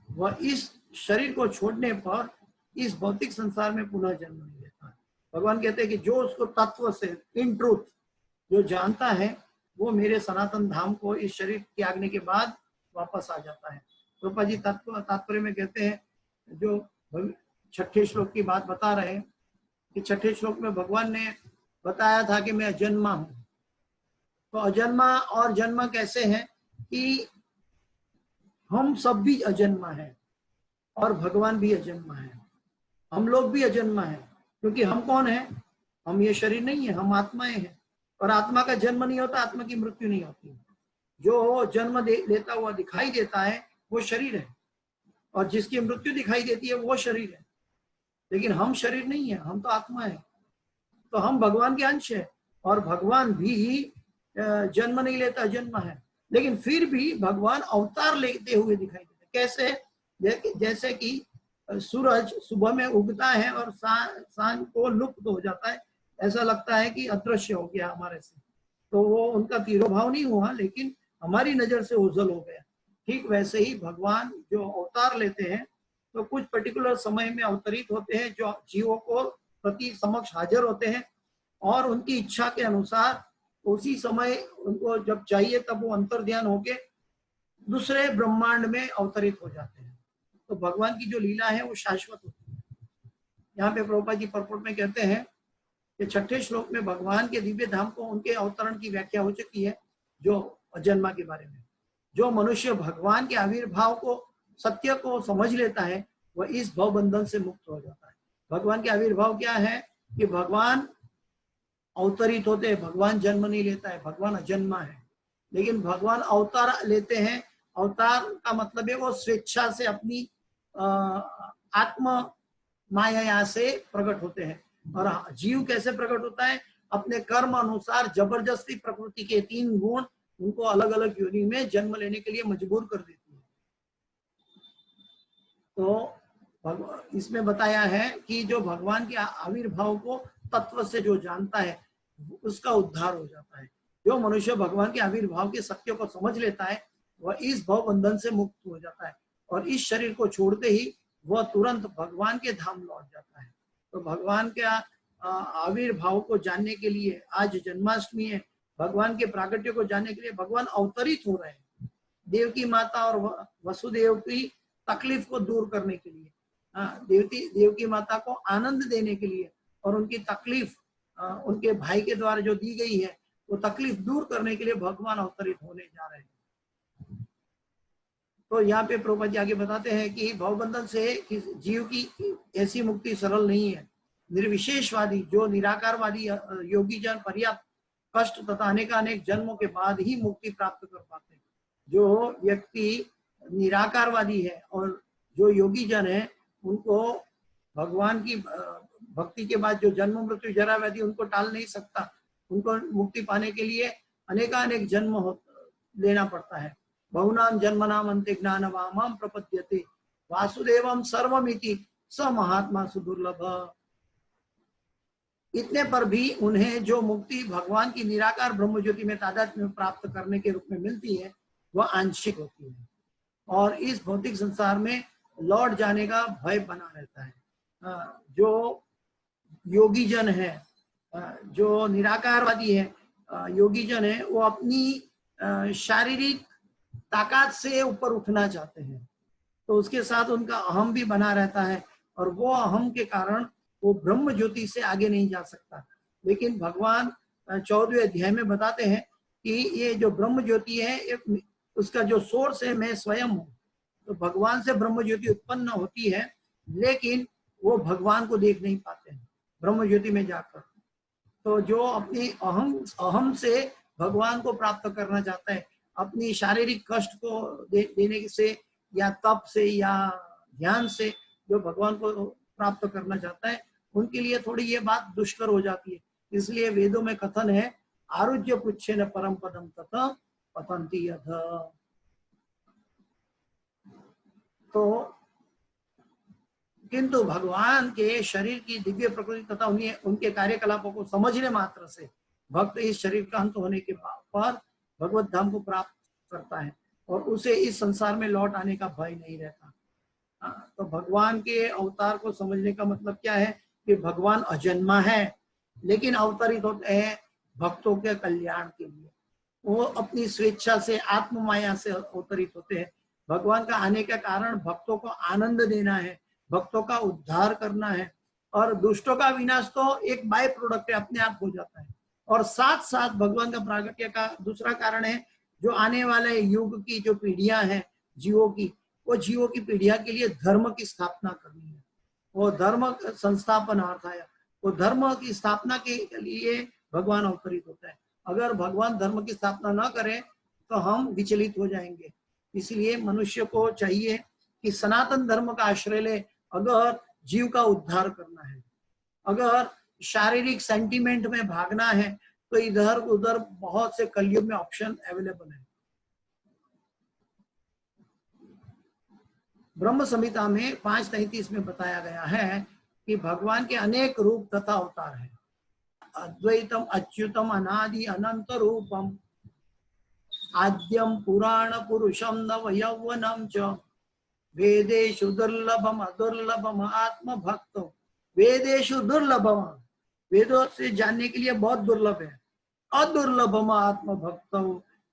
वह इस शरीर को छोड़ने पर इस भौतिक संसार में पुनः जन्म नहीं लेता। भगवान कहते हैं कि जो उसको तत्व से इन ट्रूथ जो जानता है वो मेरे सनातन धाम को इस शरीर त्यागने के बाद वापस आ जाता है। रूपा जी तात्पर्य में कहते हैं, जो 6ठे श्लोक की बात बता रहे हैं कि 6ठे श्लोक में भगवान ने बताया था कि मैं अजन्मा हूं। तो अजन्मा और जन्मा कैसे है कि हम सब भी अजन्मा है और भगवान भी अजन्मा है, हम लोग भी अजन्मा है, क्योंकि हम कौन है, हम ये शरीर नहीं है, हम आत्माएं हैं। और आत्मा का जन्म नहीं होता, आत्मा की मृत्यु नहीं होती। जो जन्म लेता हुआ दिखाई देता है वो शरीर है, और जिसकी मृत्यु दिखाई देती है वो शरीर है, लेकिन हम शरीर नहीं है, हम तो आत्मा है। तो हम भगवान के अंश है, और भगवान भी जन्म नहीं लेता, अजन्मा है, लेकिन फिर भी भगवान अवतार लेते हुए दिखाई देते। कैसे? जैसे कि सूरज सुबह में उगता है और सांझ को लुप्त हो जाता है, ऐसा लगता है कि अदृश्य हो गया हमारे से, तो वो उनका तिरोभाव नहीं हुआ, लेकिन हमारी नजर से ओझल हो गया। ठीक वैसे ही भगवान जो अवतार लेते हैं तो कुछ पर्टिकुलर समय में अवतरित होते हैं, जो जीवों को प्रति समक्ष हाजिर होते हैं, और उनकी इच्छा के अनुसार उसी समय उनको जब चाहिए तब वो अंतर्ध्यान होके दूसरे ब्रह्मांड में अवतरित हो जाते हैं। तो भगवान की जो लीला है वो शाश्वत होती है। यहाँ पे प्रभुपाद जी परपोर्ट में कहते हैं कि 6ठे श्लोक में भगवान के दिव्य धाम को उनके अवतरण की व्याख्या हो चुकी है, जो अजन्मा के बारे में। जो मनुष्य भगवान के आविर्भाव को, सत्य को समझ लेता है, वह इस भव बंधन से मुक्त हो जाता है। भगवान के आविर्भाव क्या है कि भगवान अवतरित होते हैं, भगवान जन्म नहीं लेता है, भगवान अजन्मा है, लेकिन भगवान अवतार लेते हैं। अवतार का मतलब है वो स्वेच्छा से अपनी आत्म माया से प्रकट होते हैं। और जीव कैसे प्रकट होता है? अपने कर्म अनुसार जबरदस्ती प्रकृति के 3 गुण उनको अलग अलग योनि में जन्म लेने के लिए मजबूर कर देती है। तो इसमें बताया है कि जो भगवान के आविर्भाव को तत्व से जो जानता है उसका उद्धार हो जाता है। जो मनुष्य भगवान के आविर्भाव के सत्य को समझ लेता है वह इस भव बंधन से मुक्त हो जाता है, और इस शरीर को छोड़ते ही वह तुरंत भगवान के धाम लौट जाता है। तो भगवान के आविर्भाव को जानने के लिए आज जन्माष्टमी है। भगवान के प्राकट्य को जानने के लिए भगवान अवतरित हो रहे हैं, देव की माता और वसुदेव की तकलीफ को दूर करने के लिए, देव की माता को आनंद देने के लिए, और उनकी तकलीफ उनके भाई के द्वारा जो दी गई है वो तकलीफ दूर करने के लिए भगवान अवतरित होने जा रहे हैं। तो यहाँ पे प्रभुपाद जी आगे बताते हैं कि भवबंधन से जीव की ऐसी मुक्ति सरल नहीं है। निर्विशेषवादी जो निराकारवादी योगी जन पर्याप्त कष्ट तथा अनेक जन्मों के बाद ही मुक्ति प्राप्त कर पाते हैं। जो व्यक्ति निराकारवादी है और जो योगी जन है उनको भगवान की भक्ति के बाद जो जन्म मृत्यु जरा व्याधि उनको टाल नहीं सकता। उनको मुक्ति पाने के लिए अनेक जन्म लेना पड़ता है। बहुनाम जन्मनाम अंते ज्ञानवामाम प्रपद्यते वासुदेवम सर्वमिति स महात्मा सुदुर्लभ। इतने पर भी उन्हें जो मुक्ति भगवान की निराकार ब्रह्म ज्योति में तादात्म्य में प्राप्त करने के रूप में मिलती है वह आंशिक होती है, और इस भौतिक संसार में लौट जाने का भय बना रहता है। जो योगी जन है, जो निराकारवादी है, योगी जन है, वो अपनी शारीरिक ताकत से ऊपर उठना चाहते हैं, तो उसके साथ उनका अहम भी बना रहता है, और वो अहम के कारण वो ब्रह्म ज्योति से आगे नहीं जा सकता। लेकिन भगवान 14वें अध्याय में बताते हैं कि ये जो ब्रह्म ज्योति है उसका जो सोर्स है मैं स्वयं हूँ। तो भगवान से ब्रह्म ज्योति उत्पन्न होती है, लेकिन वो भगवान को देख नहीं पाते हैं ब्रह्म ज्योति में जाकर। तो जो अपनी अहम से भगवान को प्राप्त करना चाहता है, अपनी शारीरिक कष्ट को देने से या तप से या ध्यान से जो भगवान को प्राप्त करना चाहता है, उनके लिए थोड़ी ये बात दुष्कर हो जाती है। इसलिए वेदों में कथन है, आरुज्य पुच्छेन परम पदम तथा पतंती यथ। तो किंतु भगवान के शरीर की दिव्य प्रकृति तथा उनके कार्यकलापों को समझने मात्र से भक्त इस शरीर का अंत होने के बाद भगवत धाम को प्राप्त करता है और उसे इस संसार में लौट आने का भय नहीं रहता। तो भगवान के अवतार को समझने का मतलब क्या है कि भगवान अजन्मा है, लेकिन अवतरित होते हैं भक्तों के कल्याण के लिए। वो अपनी स्वेच्छा से, आत्म माया से अवतरित होते हैं। भगवान का आने का कारण भक्तों को आनंद देना है, भक्तों का उद्धार करना है, और दुष्टों का विनाश तो एक बाय प्रोडक्ट है, अपने आप हो जाता है। और साथ साथ भगवान का प्रागट्य का दूसरा कारण है, जो आने वाले युग की जो पीढ़ियां हैं जीवों की, वो जीवों की पीढ़ियां के लिए धर्म की स्थापना करनी है। वो धर्म संस्थापन अर्थ आया, वो धर्म की स्थापना के लिए भगवान अवतरित होता है। अगर भगवान धर्म की स्थापना न करें तो हम विचलित हो जाएंगे। इसलिए मनुष्य को चाहिए कि सनातन धर्म का आश्रय ले। अगर जीव का उद्धार करना है, अगर शारीरिक सेंटीमेंट में भागना है, तो इधर उधर बहुत से कलयुग में ऑप्शन अवेलेबल है। ब्रह्म संहिता में 5:33 में बताया गया है कि भगवान के अनेक रूप तथा अवतार हैं। अद्वैतम अच्युतम अनादि अनंत रूपम आद्यम पुराण पुरुषम नव यौवनम च वेदेषु दुर्लभम अदुर्लभम आत्म भक्त। वेदेषु दुर्लभम, वेदों से जानने के लिए बहुत दुर्लभ है। अदुर्लभम आत्म भक्त,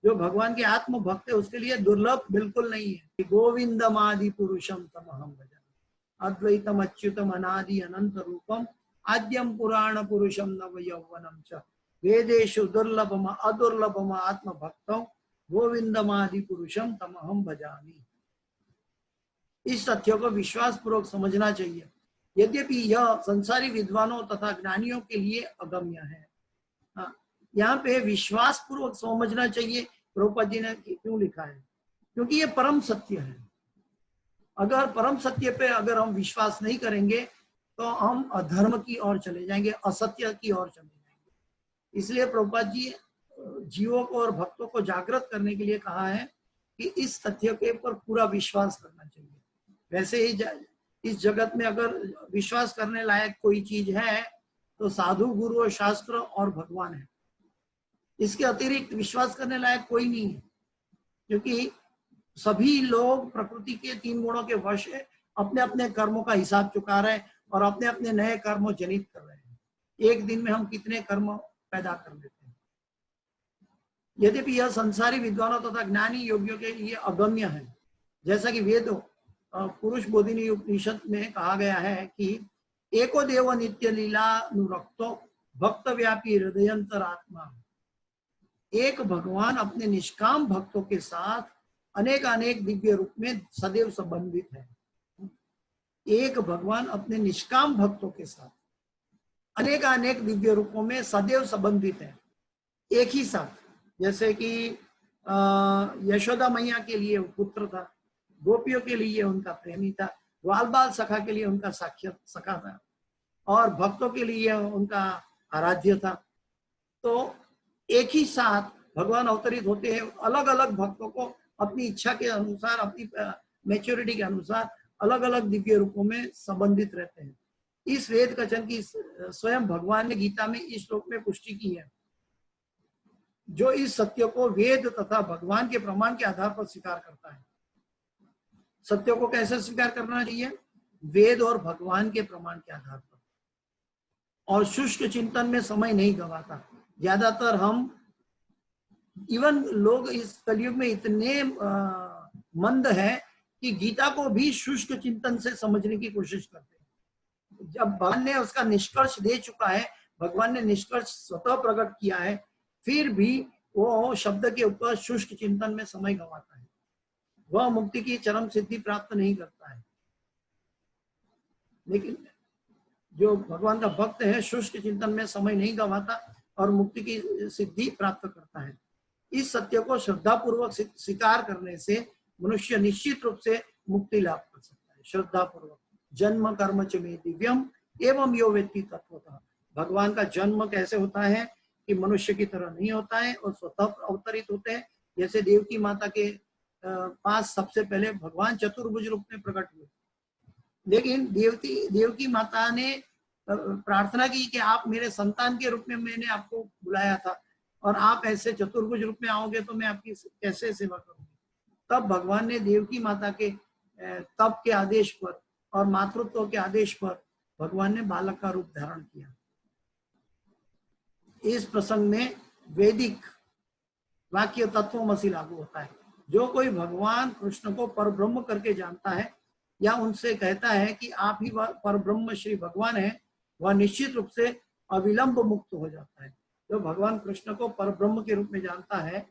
जो भगवान के आत्म भक्त है उसके लिए दुर्लभ बिल्कुल नहीं है। गोविंदम आदि पुरुषम तमहम भजामि अद्वैतम अच्युतम अनादि अनंत रूपम आद्यम पुराण पुरुषम नव यौवनम च वेदेषु दुर्लभम अदुर्लभम आत्म भक्तौ गोविंदम आदि पुरुषम तमहम भजामि। इस तथ्य को विश्वास पूर्वक समझना चाहिए, यद्यपि यह संसारी विद्वानों तथा ज्ञानियों के लिए अगम्य है। यहाँ पे विश्वास पूर्वक समझना चाहिए। प्रभुपाद जी ने क्यों लिखा है? क्योंकि ये परम सत्य है। अगर परम सत्य पे अगर हम विश्वास नहीं करेंगे तो हम अधर्म की ओर चले जाएंगे, असत्य की ओर चले जाएंगे। इसलिए प्रभुपाद जी जीवों को और भक्तों को जागृत करने के लिए कहा है कि इस तथ्य के ऊपर पूरा विश्वास करना चाहिए। वैसे ही इस जगत में अगर विश्वास करने लायक कोई चीज है तो साधु, गुरु और शास्त्र और भगवान है। इसके अतिरिक्त विश्वास करने लायक कोई नहीं है, क्योंकि सभी लोग प्रकृति के 3 गुणों के वश है, अपने अपने कर्मों का हिसाब चुका रहे हैं और अपने अपने नए कर्म जनित कर रहे हैं। एक दिन में हम कितने कर्म पैदा कर लेते हैं। यद्यपि यह संसारी विद्वानों तथा ज्ञानी योगियों के लिए अगम्य है। जैसा कि वेदों पुरुष बोधिनी उपनिषद में कहा गया है कि एको देव नित्य लीलानुरक्तो भक्त व्यापी हृदयंतरात्मा। एक भगवान अपने निष्काम भक्तों के साथ अनेक दिव्य रूप में सदैव संबंधित है। एक भगवान अपने निष्काम भक्तों के साथ अनेक दिव्य रूपों में सदैव संबंधित है, एक ही साथ। जैसे कि यशोदा मैया के लिए पुत्र था, गोपियों के लिए उनका प्रेमी था, ग्वाल बाल सखा के लिए उनका साक्षात सखा था, और भक्तों के लिए उनका आराध्य था। तो एक ही साथ भगवान अवतरित होते हैं, अलग अलग भक्तों को अपनी इच्छा के अनुसार, अपनी मैच्योरिटी के अनुसार अलग अलग दिव्य रूपों में संबंधित रहते हैं। इस वेद कथन की स्वयं भगवान ने गीता में इस श्लोक में पुष्टि की है, जो इस सत्य को वेद तथा भगवान के प्रमाण के आधार पर स्वीकार करता है। सत्य को कैसे स्वीकार करना चाहिए? वेद और भगवान के प्रमाण के आधार पर, और शुष्क चिंतन में समय नहीं गवाता। ज्यादातर हम इवन लोग इस कलयुग में इतने मंद है कि गीता को भी शुष्क चिंतन से समझने की कोशिश करते हैं। जब भगवान ने उसका निष्कर्ष दे चुका है, भगवान ने निष्कर्ष स्वतः प्रकट किया है, फिर भी वो शब्द के ऊपर शुष्क चिंतन में समय गंवाता है। वह मुक्ति की चरम सिद्धि प्राप्त नहीं करता है। लेकिन जो भगवान का भक्त है, शुष्क चिंतन में समय नहीं गंवाता और मुक्ति की सिद्धि प्राप्त करता है। इस सत्य को श्रद्धा पूर्वक स्वीकार करने से मनुष्य निश्चित रूप से मुक्ति लाभ कर सकता है। श्रद्धा पूर्वक जन्म कर्म च मे दिव्यम एवं यो वेत्ति तत्वतः। भगवान का जन्म कैसे होता है कि मनुष्य की तरह नहीं होता है और स्वतः अवतरित होते हैं। जैसे देवकी माता के पास सबसे पहले भगवान चतुर्भुज रूप में प्रकट हुए, लेकिन देवकी माता ने प्रार्थना की कि आप मेरे संतान के रूप में मैंने आपको बुलाया था और आप ऐसे चतुर्भुज रूप में आओगे तो मैं आपकी कैसे सेवा करूंगी। तब भगवान ने देवकी माता के तप के आदेश पर और मातृत्व के आदेश पर भगवान ने बालक का रूप धारण किया। इस प्रसंग में वैदिक वाक्य तत्वमसि लागू होता है। जो कोई भगवान कृष्ण को परब्रह्म करके जानता है या उनसे कहता है कि आप ही परब्रह्म श्री भगवान है, वह निश्चित रूप से अविलंब मुक्त हो जाता है। जो भगवान कृष्ण को परब्रह्म के रूप में जानता है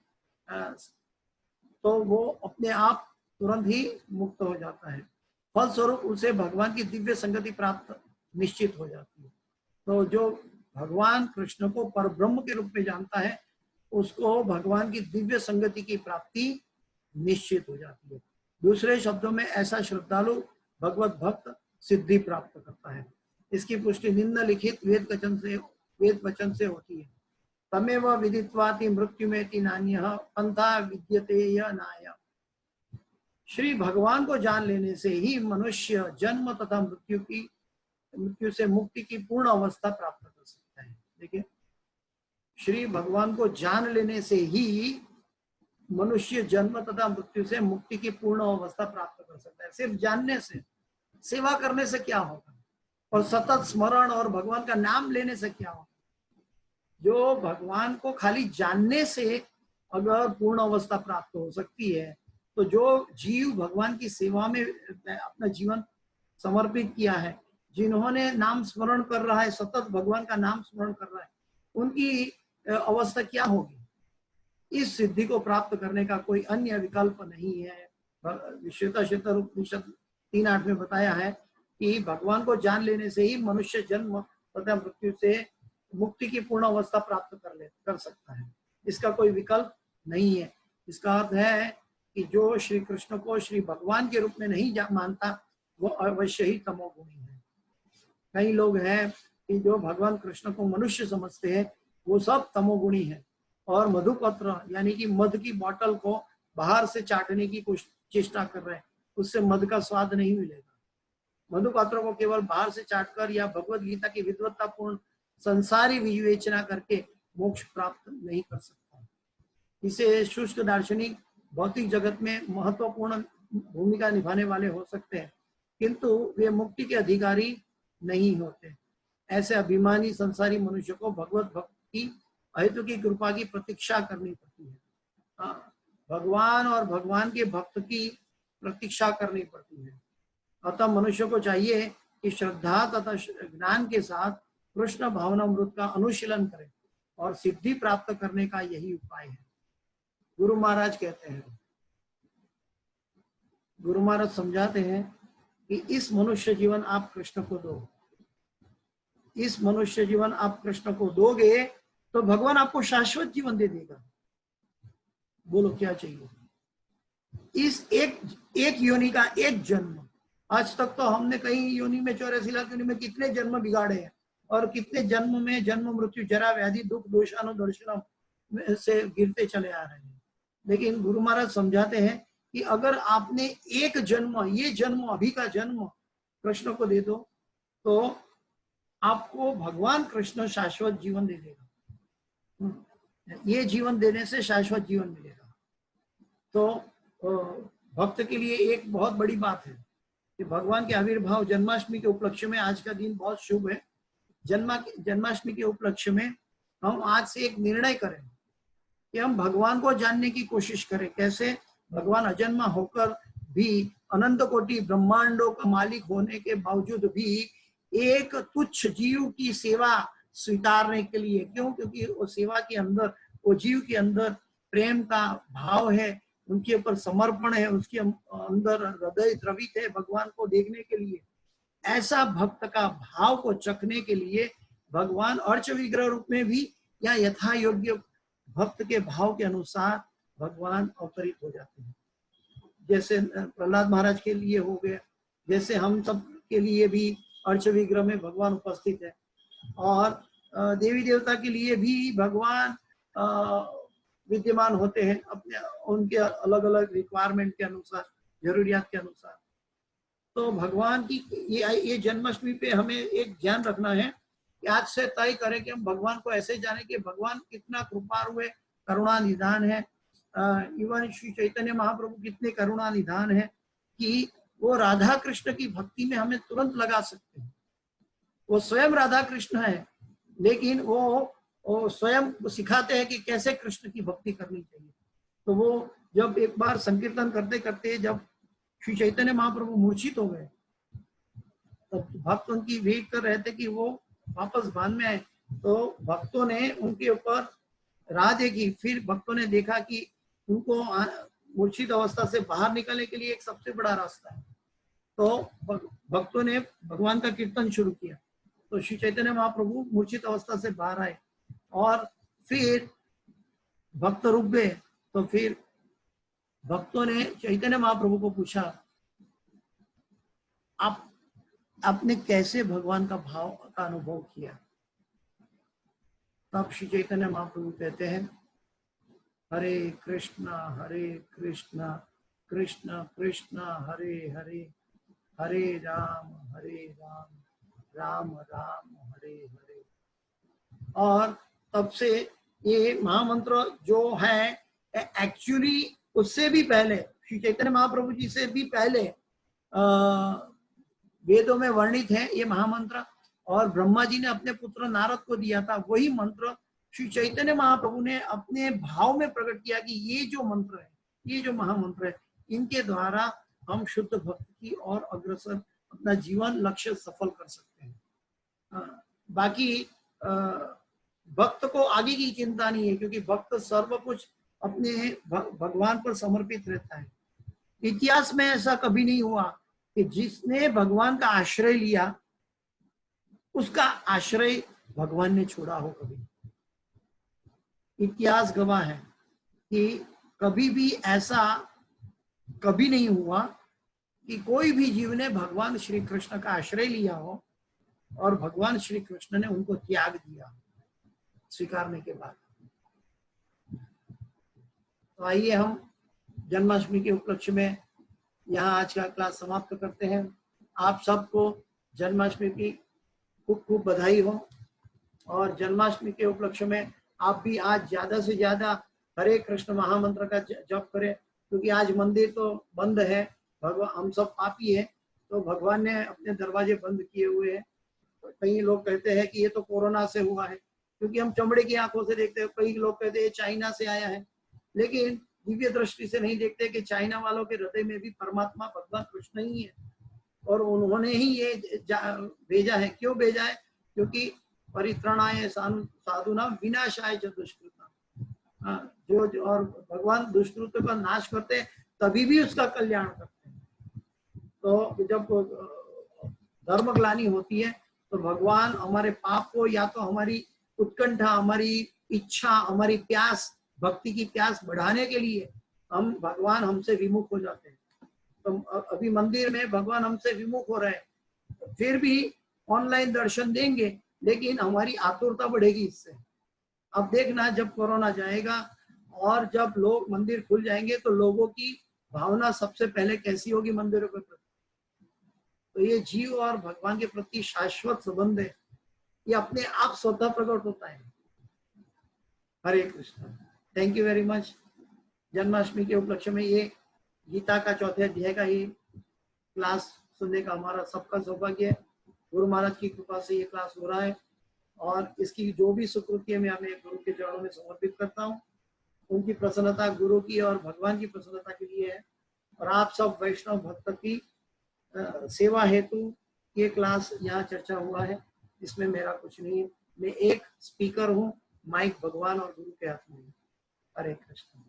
तो वो अपने आप तुरंत ही मुक्त हो जाता है। फलस्वरूप उसे भगवान की दिव्य संगति प्राप्त निश्चित हो जाती है। तो जो भगवान कृष्ण को परब्रह्म के रूप में जानता है उसको भगवान की दिव्य संगति की प्राप्ति निश्चित हो जाती है। दूसरे शब्दों में ऐसा श्रद्धालु भगवत भक्त सिद्धि प्राप्त करता है। इसकी पुष्टि निम्नलिखित वेद वचन से होती है। तमेव विदित्वाति मृत्युमेति नान्यः पंथा विद्यते य नाय। श्री भगवान को जान लेने से ही मनुष्य जन्म तथा मृत्यु से मुक्ति की पूर्ण अवस्था प्राप्त कर सकता है। देखिए, श्री भगवान को जान लेने से ही मनुष्य जन्म तथा मृत्यु से मुक्ति की पूर्ण अवस्था प्राप्त कर सकता है। सिर्फ जानने से, सेवा करने से क्या होगा, और सतत स्मरण और भगवान का नाम लेने से क्या होगा। जो भगवान को खाली जानने से अगर पूर्ण अवस्था प्राप्त हो सकती है, तो जो जीव भगवान की सेवा में अपना जीवन समर्पित किया है, जिन्होंने नाम स्मरण कर रहा है, सतत भगवान का नाम स्मरण कर रहा है, उनकी अवस्था क्या होगी। इस सिद्धि को प्राप्त करने का कोई अन्य विकल्प नहीं है। श्वेता उपनिषद 3:8 में बताया है कि भगवान को जान लेने से ही मनुष्य जन्म तथा मृत्यु से मुक्ति की पूर्ण अवस्था प्राप्त कर सकता है। इसका कोई विकल्प नहीं है। इसका अर्थ है कि जो श्री कृष्ण को श्री भगवान के रूप में नहीं मानता वो अवश्य ही तमोगुणी है। कई लोग हैं कि जो भगवान कृष्ण को मनुष्य समझते हैं वो सब तमोगुणी है और मधुपत्र यानी कि मध की बोतल को बाहर से चाटने की चेष्टा कर रहे हैं, उससे मध का स्वाद नहीं मिलेगा। मधुपात्रों को केवल बाहर से चाटकर या भगवत गीता की विद्वत्तापूर्ण संसारी विवेचना करके मोक्ष प्राप्त नहीं कर सकता। इसे शुष्क दार्शनिक भौतिक जगत में महत्वपूर्ण भूमिका निभाने वाले हो सकते हैं, किंतु वे मुक्ति के अधिकारी नहीं होते। ऐसे अभिमानी संसारी मनुष्य को भगवत भक्ति की अहेतु की कृपा की प्रतीक्षा करनी पड़ती है। भगवान और भगवान के भक्त की प्रतीक्षा करनी पड़ती है। अतः मनुष्य को चाहिए कि श्रद्धा तथा ज्ञान के साथ कृष्ण भावनामृत का अनुशीलन करें और सिद्धि प्राप्त करने का यही उपाय है। गुरु महाराज कहते हैं, गुरु महाराज समझाते हैं कि इस मनुष्य जीवन आप कृष्ण को दो, इस मनुष्य जीवन आप कृष्ण को दोगे तो भगवान आपको शाश्वत जीवन दे देगा। बोलो क्या चाहिए। इस एक योनि का एक जन्म, आज तक तो हमने कई योनि में 84 लाख योनि में कितने जन्म बिगाड़े हैं और कितने जन्म में जन्म मृत्यु जरा व्याधि दुख दोषानुदर्शन से गिरते चले आ रहे हैं। लेकिन गुरु महाराज समझाते हैं कि अगर आपने एक जन्म, ये जन्म अभी का जन्म कृष्ण को दे दो तो आपको भगवान कृष्ण शाश्वत जीवन दे देगा। ये जीवन देने से शाश्वत जीवन मिलेगा। तो भक्त के लिए एक बहुत बड़ी बात है कि भगवान के आविर्भाव जन्माष्टमी के उपलक्ष्य में आज का दिन बहुत शुभ है। जन्माष्टमी के उपलक्ष्य में हम आज से एक निर्णय करें कि हम भगवान को जानने की कोशिश करें। कैसे? भगवान अजन्मा होकर भी अनंत कोटि ब्रह्मांडों का मालिक होने के बावजूद भी एक तुच्छ जीव की सेवा स्वीकारने के लिए। क्यों? क्योंकि वो सेवा के अंदर, वो जीव के अंदर प्रेम का भाव है, उनके ऊपर समर्पण है, उसके अंदर हृदय द्रवित है भगवान को देखने के लिए। ऐसा भक्त का भाव को चखने के लिए भगवान अर्च विग्रह रूप में भी या यथा योग्य भक्त के भाव के अनुसार भगवान अवतरित हो जाते हैं। जैसे प्रहलाद महाराज के लिए हो गया, जैसे हम सब के लिए भी अर्च विग्रह में भगवान उपस्थित है, और देवी देवता के लिए भी भगवान विद्यमान होते हैं अपने उनके अलग अलग रिक्वायरमेंट के अनुसार, जरूरियात के अनुसार। तो भगवान की ये जन्माष्टमी पे हमें एक ध्यान रखना है कि आज से तय करें कि हम भगवान को ऐसे जाने कि भगवान कितना कृपालु हुए, करुणा निधान है। इवन श्री चैतन्य महाप्रभु कितने करुणा निधान है कि वो राधा कृष्ण की भक्ति में हमें तुरंत लगा सकते हैं। वो स्वयं राधा कृष्ण है, लेकिन वो स्वयं सिखाते हैं कि कैसे कृष्ण की भक्ति करनी चाहिए। तो वो जब एक बार संकीर्तन करते करते जब श्री चैतन्य महाप्रभु मूर्छित हो गए, तब भक्त उनकी वेट कर रहे थे कि वो वापस भान में आए। तो भक्तों ने उनके ऊपर राह देखी, फिर भक्तों ने देखा कि उनको मूर्छित अवस्था से बाहर निकलने के लिए एक सबसे बड़ा रास्ता है। तो भक्तों ने भगवान का कीर्तन शुरू किया। तो श्री चैतन्य महाप्रभु मूर्छित अवस्था से बाहर आए, और फिर भक्त रुक गए। तो फिर भक्तों ने चैतन्य महाप्रभु को पूछा, आपने कैसे भगवान का भाव का अनुभव किया? तब श्री चैतन्य महाप्रभु कहते हैं, हरे कृष्णा कृष्ण कृष्ण हरे हरे, हरे राम राम राम हरे हरे। और तब से ये महामंत्र जो है एक्चुअली उससे भी पहले, श्री चैतन्य महाप्रभु जी से भी पहले वेदों में वर्णित है ये महामंत्र, और ब्रह्मा जी ने अपने पुत्र नारद को दिया था। वही मंत्र श्री चैतन्य महाप्रभु ने अपने भाव में प्रकट किया कि ये जो मंत्र है, ये जो महामंत्र है, इनके द्वारा हम शुद्ध भक्ति की और अग्रसर अपना जीवन लक्ष्य सफल कर सकते हैं। बाकी भक्त को आगे की चिंता नहीं है, क्योंकि भक्त सर्व कुछ अपने भगवान पर समर्पित रहता है। इतिहास में ऐसा कभी नहीं हुआ कि जिसने भगवान का आश्रय लिया उसका आश्रय भगवान ने छोड़ा हो। कभी इतिहास गवाह है कि कभी भी ऐसा कभी नहीं हुआ कि कोई भी जीव ने भगवान श्री कृष्ण का आश्रय लिया हो और भगवान श्री कृष्ण ने उनको त्याग दिया स्वीकारने के बाद। तो आइए हम जन्माष्टमी के उपलक्ष्य में यहाँ आज का क्लास समाप्त करते हैं। आप सबको जन्माष्टमी की खूब खूब बधाई हो, और जन्माष्टमी के उपलक्ष्य में आप भी आज ज्यादा से ज्यादा हरे कृष्ण महामंत्र का जप करें, क्योंकि आज मंदिर तो बंद है, भगवान हम सब पापी है, तो भगवान ने अपने दरवाजे बंद किए हुए हैं। कई लोग कहते हैं कि ये तो कोरोना से हुआ है, क्योंकि हम चमड़े की आंखों से देखते हैं। कई लोग कहते हैं चाइना से आया है, लेकिन दिव्य दृष्टि से नहीं देखते कि चाइना वालों के हृदय में भी परमात्मा भगवान कृष्ण ही है, और उन्होंने ही ये भेजा है। क्यों भेजा है? क्योंकि परित्राणाय साधुना विनाशाय च दुष्कृता। जो और भगवान दुष्कृत का नाश करते हैं तभी भी उसका कल्याण करते हैं। तो जब धर्मग्लानि होती है तो भगवान हमारे पाप को, या तो हमारी उत्कंठा, हमारी इच्छा, हमारी प्यास, भक्ति की प्यास बढ़ाने के लिए हम भगवान हमसे विमुख हो जाते हैं। तो अभी मंदिर में भगवान हमसे विमुख हो रहे हैं, फिर भी ऑनलाइन दर्शन देंगे, लेकिन हमारी आतुरता बढ़ेगी इससे। अब देखना जब कोरोना जाएगा और जब लोग मंदिर खुल जाएंगे तो लोगों की भावना सबसे पहले कैसी होगी मंदिरों के प्रति। तो ये जीव और भगवान के प्रति शाश्वत संबंध है, ये अपने आप स्वतः प्रकट होता है। Hare Krishna. Thank you very much. Janmashtami के उपलक्ष्य में ये गीता का चौथे अध्याय का ये क्लास सुनने का हमारा सबका सौभाग्य है। गुरु महाराज की कृपा से ये क्लास हो रहा है, और इसकी जो भी स्वीकृति है मैं अपने गुरु के चरणों में समर्पित करता हूँ। उनकी प्रसन्नता, गुरु की और भगवान की प्रसन्नता के लिए है, और आप सब वैष्णव भक्त की सेवा हेतु ये क्लास यहाँ चर्चा हुआ है। इसमें मेरा कुछ नहीं है, मैं एक स्पीकर हूँ, माइक भगवान और गुरु के हाथ में है। हरे कृष्ण।